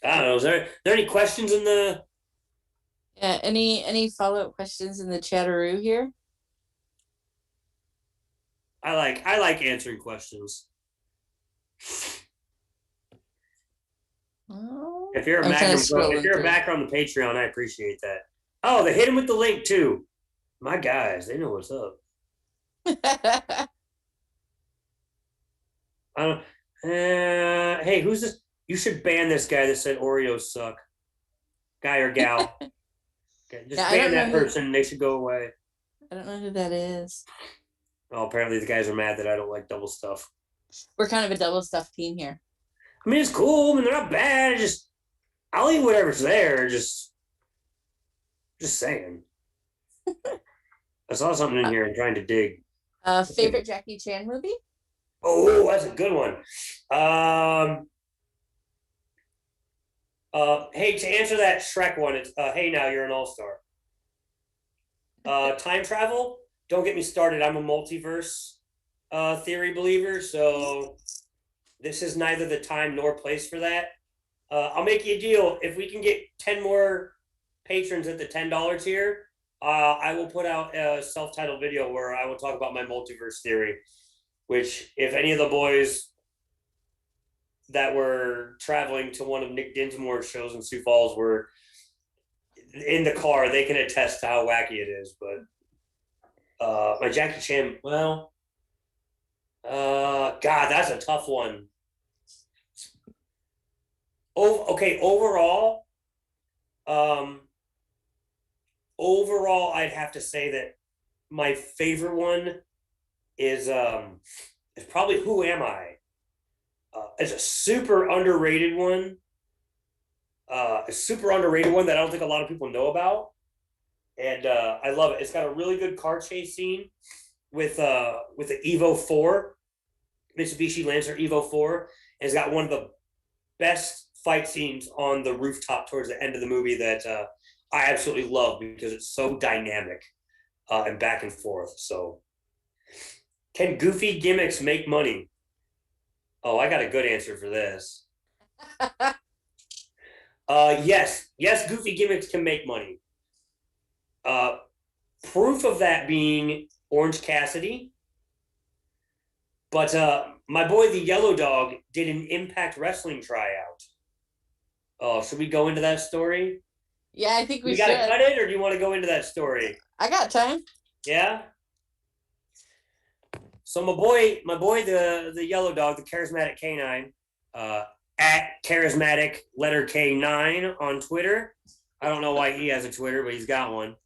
I don't know. Is there any questions in the? Yeah. Any follow-up questions in the chatteroo here? I like answering questions. Oh, If you're a backer on the Patreon, I appreciate that. Oh, they hit him with the link too. My guys, they know what's up. Hey, who's this? You should ban this guy that said Oreos suck. Guy or gal. Okay, just ban that person. They should go away. I don't know who that is. Oh, apparently the guys are mad that I don't like double stuff. We're kind of a double stuff team here. I mean, it's cool. I mean, they're not bad. I'll eat whatever's there. Just saying. I saw something in here and trying to dig. Favorite Jackie Chan movie? Oh, that's a good one. Hey, to answer that Shrek one, it's Hey Now, You're an All-Star. Time travel? Don't get me started. I'm a multiverse theory believer, so this is neither the time nor place for that. I'll make you a deal. If we can get 10 more patrons at the $10 tier, I will put out a self-titled video where I will talk about my multiverse theory, which if any of the boys that were traveling to one of Nick Dinsmore's shows in Sioux Falls were in the car, they can attest to how wacky it is. But my Jackie Chan, well, God, that's a tough one. Oh, okay. Overall, I'd have to say that my favorite one is probably Who Am I? It's a super underrated one. A super underrated one that I don't think a lot of people know about. And I love it. It's got a really good car chase scene with the Evo 4, Mitsubishi Lancer Evo 4, and it's got one of the best fight scenes on the rooftop towards the end of the movie that I absolutely love because it's so dynamic and back and forth. So, can goofy gimmicks make money? Oh, I got a good answer for this. Yes, goofy gimmicks can make money. Proof of that being Orange Cassidy. But my boy, the Yellow Dog, did an Impact Wrestling tryout. Oh, should we go into that story? Yeah, I think we You should. got to cut it, or do you want to go into that story? I got time. Yeah. So my boy, the Yellow Dog, the charismatic canine, at charismatic letter K9 on Twitter. I don't know why he has a Twitter, but he's got one.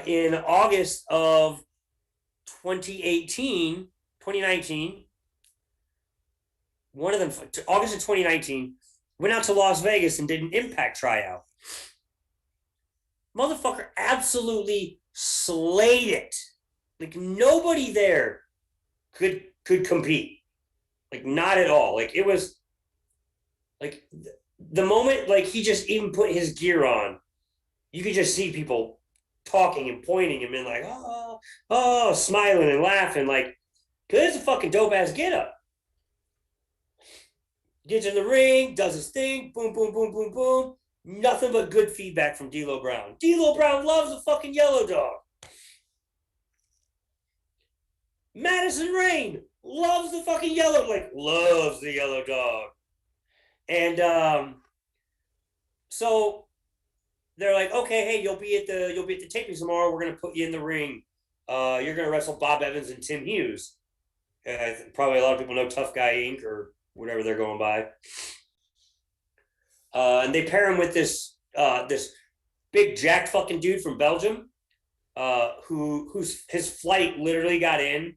In August of 2019, one of them, August of 2019, went out to Las Vegas and did an Impact tryout. Motherfucker absolutely slayed it. Like nobody there could compete. Like not at all. Like it was like the moment like he just even put his gear on, you could just see people talking and pointing and being like, oh, smiling and laughing, like, cause it's a fucking dope ass get up. Gets in the ring, does his thing, boom, boom, boom, boom, boom. Nothing but good feedback from D'Lo Brown. D'Lo Brown loves the fucking Yellow Dog. Madison Rain loves the fucking loves the Yellow Dog. And so they're like, okay, hey, you'll be at the taping tomorrow. We're gonna put you in the ring. You're gonna wrestle Bob Evans and Tim Hughes. Probably a lot of people know Tough Guy Inc. or whatever they're going by. And they pair him with this big jacked fucking dude from Belgium, whose his flight literally got in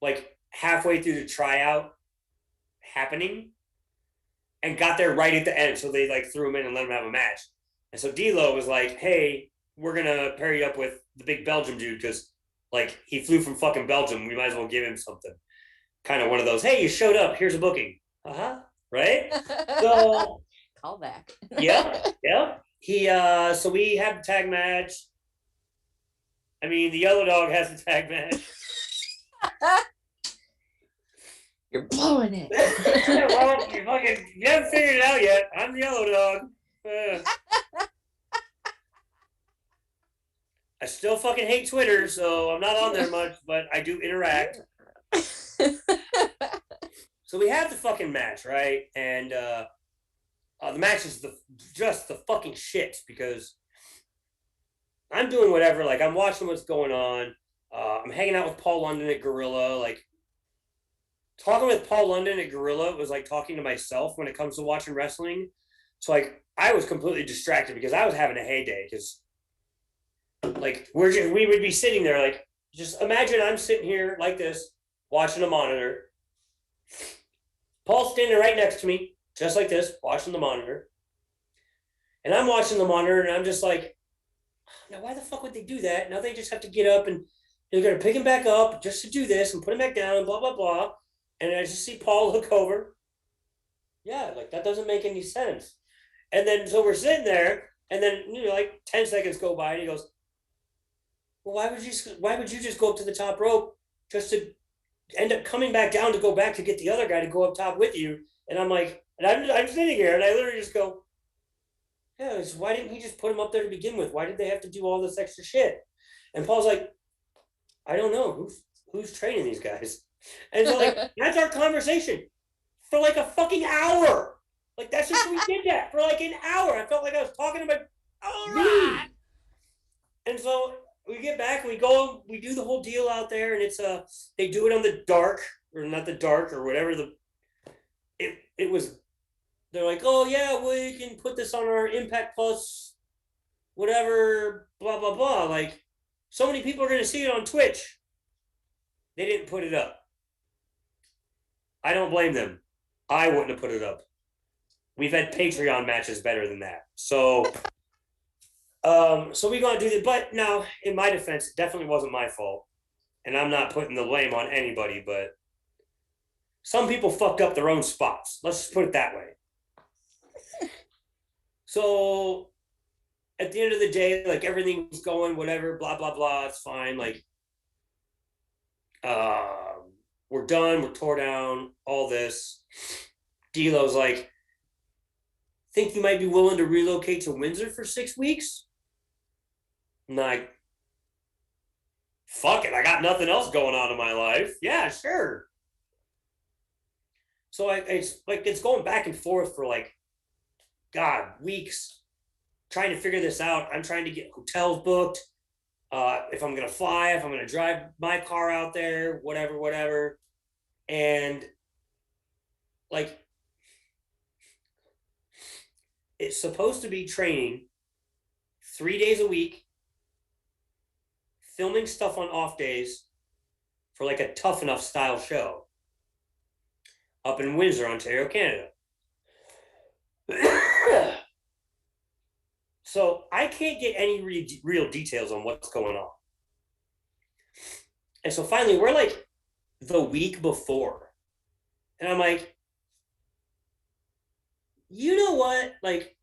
like halfway through the tryout happening and got there right at the end. So they like threw him in and let him have a match. And so D'Lo was like, hey, we're going to pair you up with the big Belgium dude because like he flew from fucking Belgium. We might as well give him something. Kind of one of those, hey, you showed up. Here's a booking. Right? So call back. Yeah. So we have the tag match. I mean, the Yellow Dog has the tag match. You're blowing it. Well, you haven't figured it out yet. I'm the Yellow Dog. I still fucking hate Twitter, so I'm not on there much, but I do interact. So we have the fucking match, right? And the match is just the fucking shit because I'm doing whatever. Like I'm watching what's going on. I'm hanging out with Paul London at Gorilla. Like talking with Paul London at Gorilla was like talking to myself when it comes to watching wrestling. So like I was completely distracted because I was having a heyday because like we would be sitting there like just imagine I'm sitting here like this watching a monitor. Paul's standing right next to me, just like this, watching the monitor. And I'm watching the monitor and I'm just like, now why the fuck would they do that? Now they just have to get up and they're going to pick him back up just to do this and put him back down and blah, blah, blah. And I just see Paul look over. Yeah, like that doesn't make any sense. And then, so we're sitting there and then, like 10 seconds go by and he goes, well, why would you just go up to the top rope just to end up coming back down to go back to get the other guy to go up top with you? And I'm like, and I'm sitting here and I literally just go, yeah, why didn't he just put him up there to begin with? Why did they have to do all this extra shit? And Paul's like, I don't know. Who's training these guys? And so like, that's our conversation for like a fucking hour. Like that's just, we did that for like an hour. I felt like I was talking about me. And so we get back and we do the whole deal out there and it's they do it on the dark or not the dark or whatever it was. They're like, oh yeah, we can put this on our Impact Plus, whatever, blah blah blah. Like, so many people are going to see it on Twitch. They didn't put it up. I don't blame them. I wouldn't have put it up. We've had Patreon matches better than that. So So we gonna do that. But now, in my defense, it definitely wasn't my fault. And I'm not putting the blame on anybody, but some people fucked up their own spots. Let's just put it that way. So at the end of the day, like everything's going, whatever, blah, blah, blah. It's fine. Like, we're done, we're tore down, all this. D'Lo's like, think you might be willing to relocate to Windsor for 6 weeks? I'm like, fuck it, I got nothing else going on in my life. Yeah, sure. So it's going back and forth for like, God, weeks, trying to figure this out. I'm trying to get hotels booked. If I'm gonna fly, if I'm gonna drive my car out there, whatever. And like, it's supposed to be training 3 days a week, filming stuff on off days for like a Tough Enough style show up in Windsor, Ontario, Canada. So I can't get any real details on what's going on. And so finally, we're like the week before. And I'm like, you know what? Like,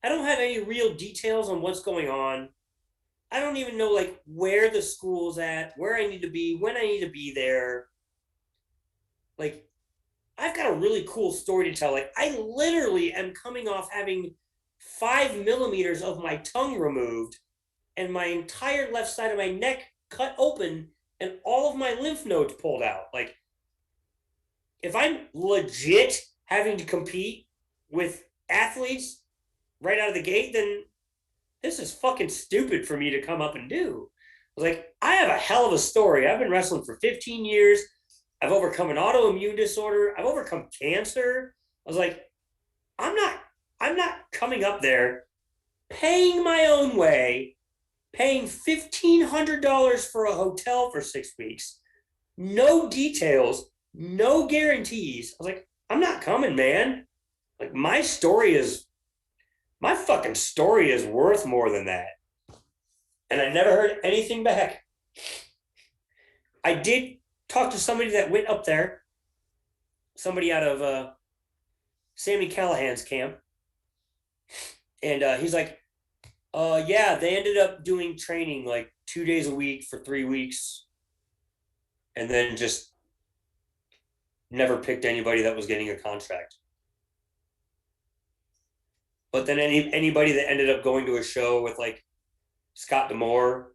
I don't have any real details on what's going on. I don't even know like where the school's at, where I need to be, when I need to be there. Like, I've got a really cool story to tell. Like, I literally am coming off having 5 millimeters of my tongue removed and my entire left side of my neck cut open and all of my lymph nodes pulled out. Like, if I'm legit having to compete with athletes right out of the gate, then this is fucking stupid for me to come up and do. I was like, I have a hell of a story. I've been wrestling for 15 years. I've overcome an autoimmune disorder. I've overcome cancer. I was like, I'm not coming up there paying my own way, paying $1,500 for a hotel for 6 weeks, no details, no guarantees. I was like, I'm not coming, man. Like, my fucking story is worth more than that. And I never heard anything back. I did talk to somebody that went up there, somebody out of Sammy Callahan's camp. And he's like, yeah, they ended up doing training like 2 days a week for 3 weeks. And then just never picked anybody that was getting a contract. But then anybody that ended up going to a show with like Scott D'Amore,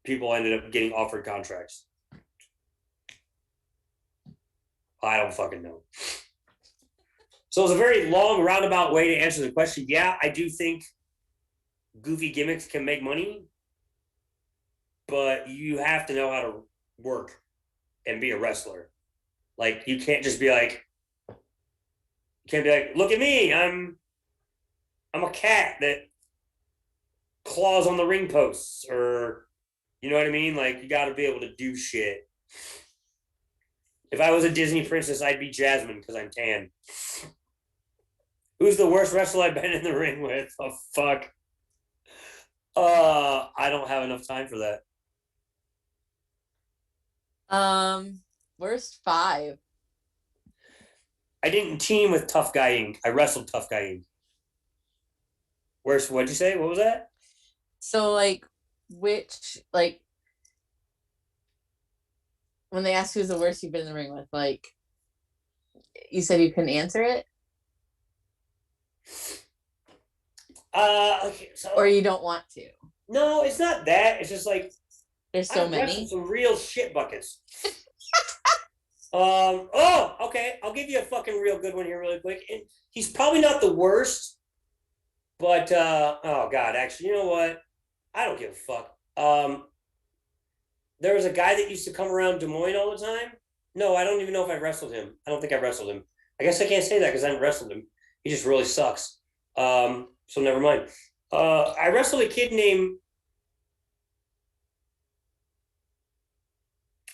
people ended up getting offered contracts. I don't fucking know. So it was a very long roundabout way to answer the question. Yeah, I do think goofy gimmicks can make money, but you have to know how to work and be a wrestler. Like, you can't just be like, look at me, I'm a cat that claws on the ring posts, or you know what I mean? Like, you got to be able to do shit. If I was a Disney princess, I'd be Jasmine because I'm tan. Who's the worst wrestler I've been in the ring with? Oh, fuck. I don't have enough time for that. Worst 5. I didn't team with Tough Guy Inc. I wrestled Tough Guy Inc. What'd you say? What was that? So like, which, like, when they ask who's the worst you've been in the ring with, like, you said you couldn't answer it? Okay, so, or you don't want to? No, it's not that. It's just like, there's so many. Some real shit buckets. Okay. I'll give you a fucking real good one here really quick. And he's probably not the worst, but oh God, actually, you know what? I don't give a fuck. There was a guy that used to come around Des Moines all the time. No, I don't even know if I wrestled him. I don't think I wrestled him. I guess I can't say that because I haven't wrestled him. He just really sucks. So never mind. I wrestled a kid named,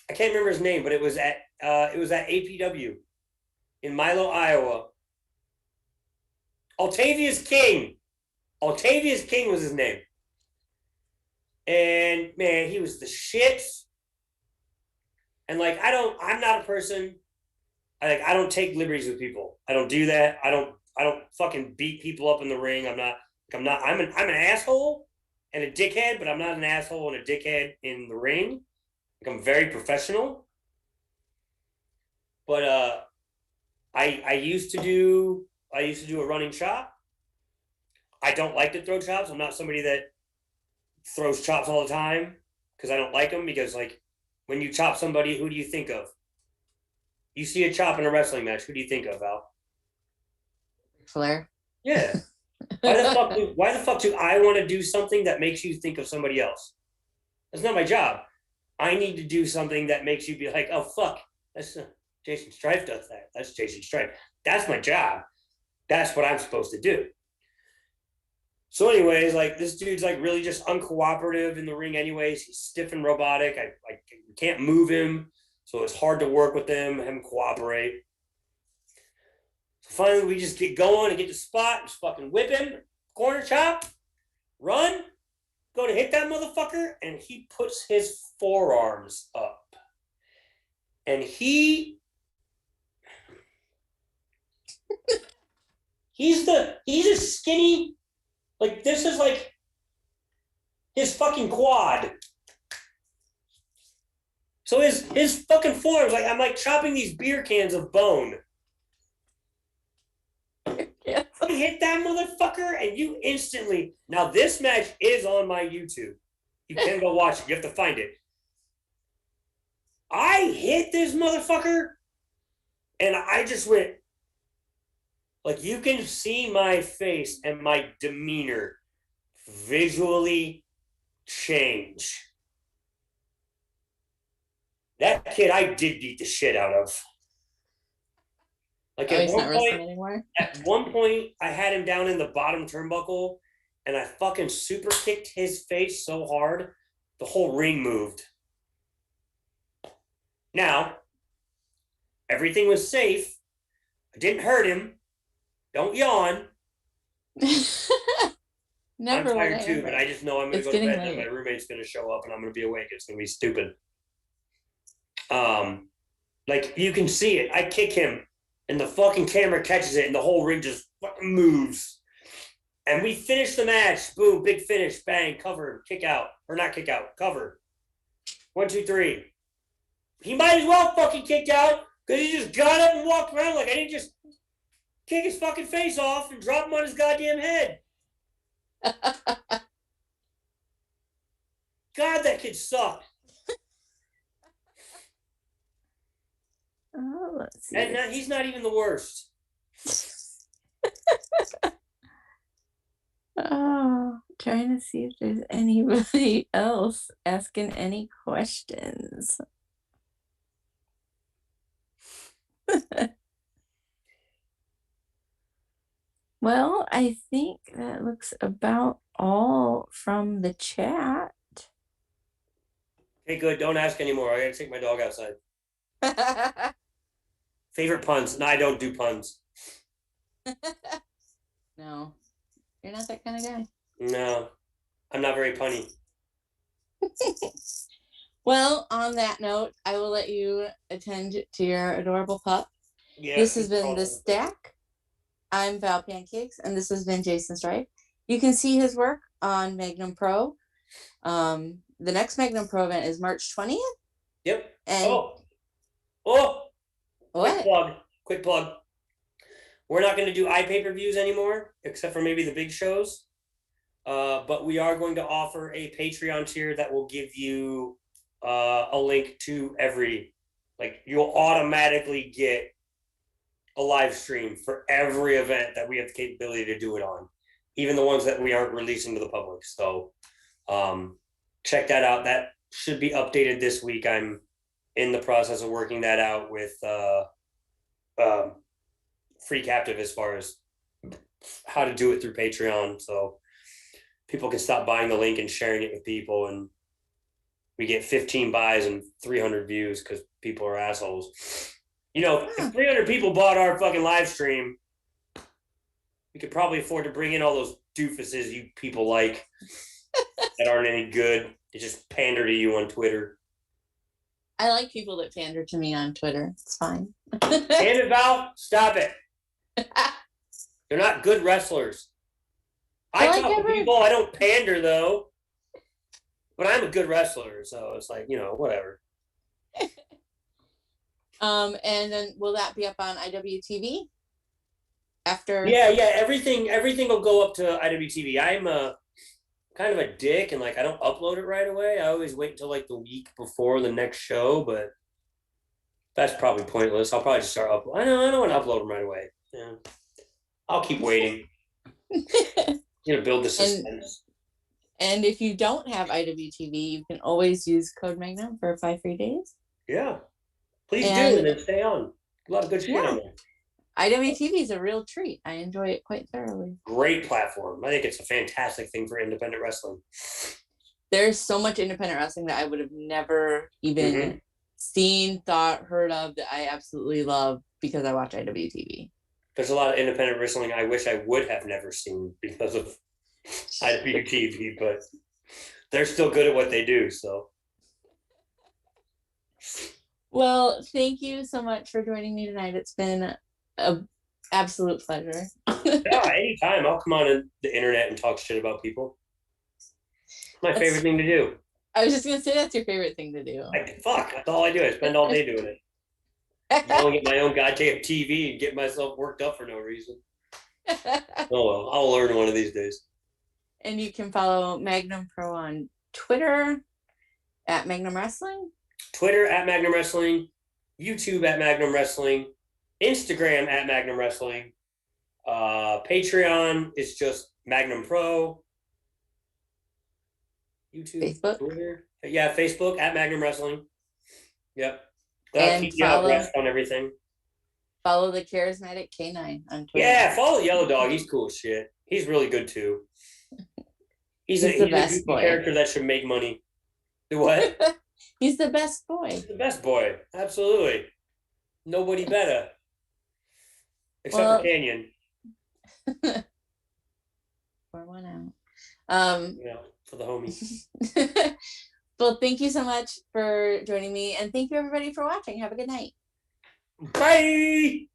I can't remember his name, but it was at APW in Milo, Iowa. Altavius King. Octavius King was his name. And man, he was the shit. And like, I'm not a person. I don't take liberties with people. I don't do that. I don't fucking beat people up in the ring. I'm an asshole and a dickhead, but I'm not an asshole and a dickhead in the ring. Like, I'm very professional. But I used to do a running chop. I don't like to throw chops. I'm not somebody that throws chops all the time because I don't like them, because like when you chop somebody, who do you think of? You see a chop in a wrestling match, who do you think of, Al? Flair. Yeah. Why the fuck do I want to do something that makes you think of somebody else? That's not my job. I need to do something that makes you be like, oh fuck, that's Jaysin Strife does that. That's Jaysin Strife. That's my job. That's what I'm supposed to do. So anyways, like, this dude's like really just uncooperative in the ring anyways. He's stiff and robotic. I can't move him. So it's hard to work with him, have him cooperate. So finally we just get going and get the spot, just fucking whip him, corner chop, run, go to hit that motherfucker, and he puts his forearms up. And he's a skinny, like, this is like his fucking quad. So his fucking forearms, like, I'm like chopping these beer cans of bone. Yeah. You hit that motherfucker and you instantly, now this match is on my YouTube. You can go watch it. You have to find it. I hit this motherfucker and I just went, like, you can see my face and my demeanor visually change. That kid I did beat the shit out of. Like, he's not wrestling anymore. At one point, I had him down in the bottom turnbuckle, and I fucking super kicked his face so hard, the whole ring moved. Now, everything was safe. I didn't hurt him. Don't yawn. Never. I'm tired too, but I just know I'm going to go to bed and my roommate's going to show up and I'm going to be awake. It's going to be stupid. Like, you can see it. I kick him and the fucking camera catches it and the whole ring just fucking moves. And we finish the match. Boom, big finish, bang, cover, kick out. Or not kick out, cover. 1, 2, 3. He might as well fucking kick out because he just got up and walked around like I didn't just kick his fucking face off and drop him on his goddamn head. God, that kid sucked. Oh, let's see. And he's not even the worst. Oh, trying to see if there's anybody else asking any questions. Well, I think that looks about all from the chat. Okay, good. Don't ask anymore. I gotta take my dog outside. Favorite puns? No, I don't do puns. No, you're not that kind of guy. No, I'm not very punny. Well, on that note, I will let you attend to your adorable pup. Yeah, this has been The Stack. I'm Val Pancakes, and this has been Jaysin Strife. You can see his work on Magnum Pro. The next Magnum Pro event is March 20th. Yep. And what? Quick plug. We're not going to do iPay-per-views anymore, except for maybe the big shows. But we are going to offer a Patreon tier that will give you a link to every, like, you'll automatically get a live stream for every event that we have the capability to do it on, even the ones that we aren't releasing to the public. So check that out. That should be updated this week. I'm in the process of working that out with Free Captive as far as how to do it through Patreon. So people can stop buying the link and sharing it with people, and we get 15 buys and 300 views because people are assholes. You know, if 300 people bought our fucking live stream, we could probably afford to bring in all those doofuses you people like that aren't any good. They just pander to you on Twitter. I like people that pander to me on Twitter. It's fine. Damn it, Val. Stop it. They're not good wrestlers. I like talk to people. I don't pander, though. But I'm a good wrestler, so it's like, whatever. And then will that be up on IWTV after? Yeah. Everything will go up to IWTV. I'm kind of a dick, and like I don't upload it right away. I always wait until like the week before the next show, but that's probably pointless. I'll probably just start uploading. I don't want to upload them right away. Yeah. I'll keep waiting. Build the suspense. And if you don't have IWTV, you can always use code Magnum for 5 free days. Yeah. Please do, and then stay on. A lot of good shit on there. IWTV is a real treat. I enjoy it quite thoroughly. Great platform. I think it's a fantastic thing for independent wrestling. There's so much independent wrestling that I would have never even seen, thought, heard of that I absolutely love because I watch IWTV. There's a lot of independent wrestling I wish I would have never seen because of IWTV, but they're still good at what they do, so. Well, thank you so much for joining me tonight. It's been an absolute pleasure. Yeah, anytime. I'll come on the internet and talk shit about people. My favorite thing to do. I was just going to say that's your favorite thing to do. That's all I do. I spend all day doing it. I want to get my own goddamn TV and get myself worked up for no reason. Oh, well, I'll learn one of these days. And you can follow Magnum Pro on Twitter at Magnum Wrestling. Twitter at Magnum Wrestling. YouTube at Magnum Wrestling. Instagram at Magnum Wrestling. Patreon is just Magnum Pro. YouTube, Facebook. Twitter. Yeah, Facebook at Magnum Wrestling. Yep. That'll And keep you abreast on everything. Follow the charismatic K9 on Twitter. Yeah, follow Yellow Dog. He's cool as shit. He's really good too. He's the best boy. Character that should make money. Do what? He's the best boy. He's the best boy. Absolutely. Nobody better. Except for Canyon. Pour one out. For the homies. Well, thank you so much for joining me, and thank you everybody for watching. Have a good night. Bye.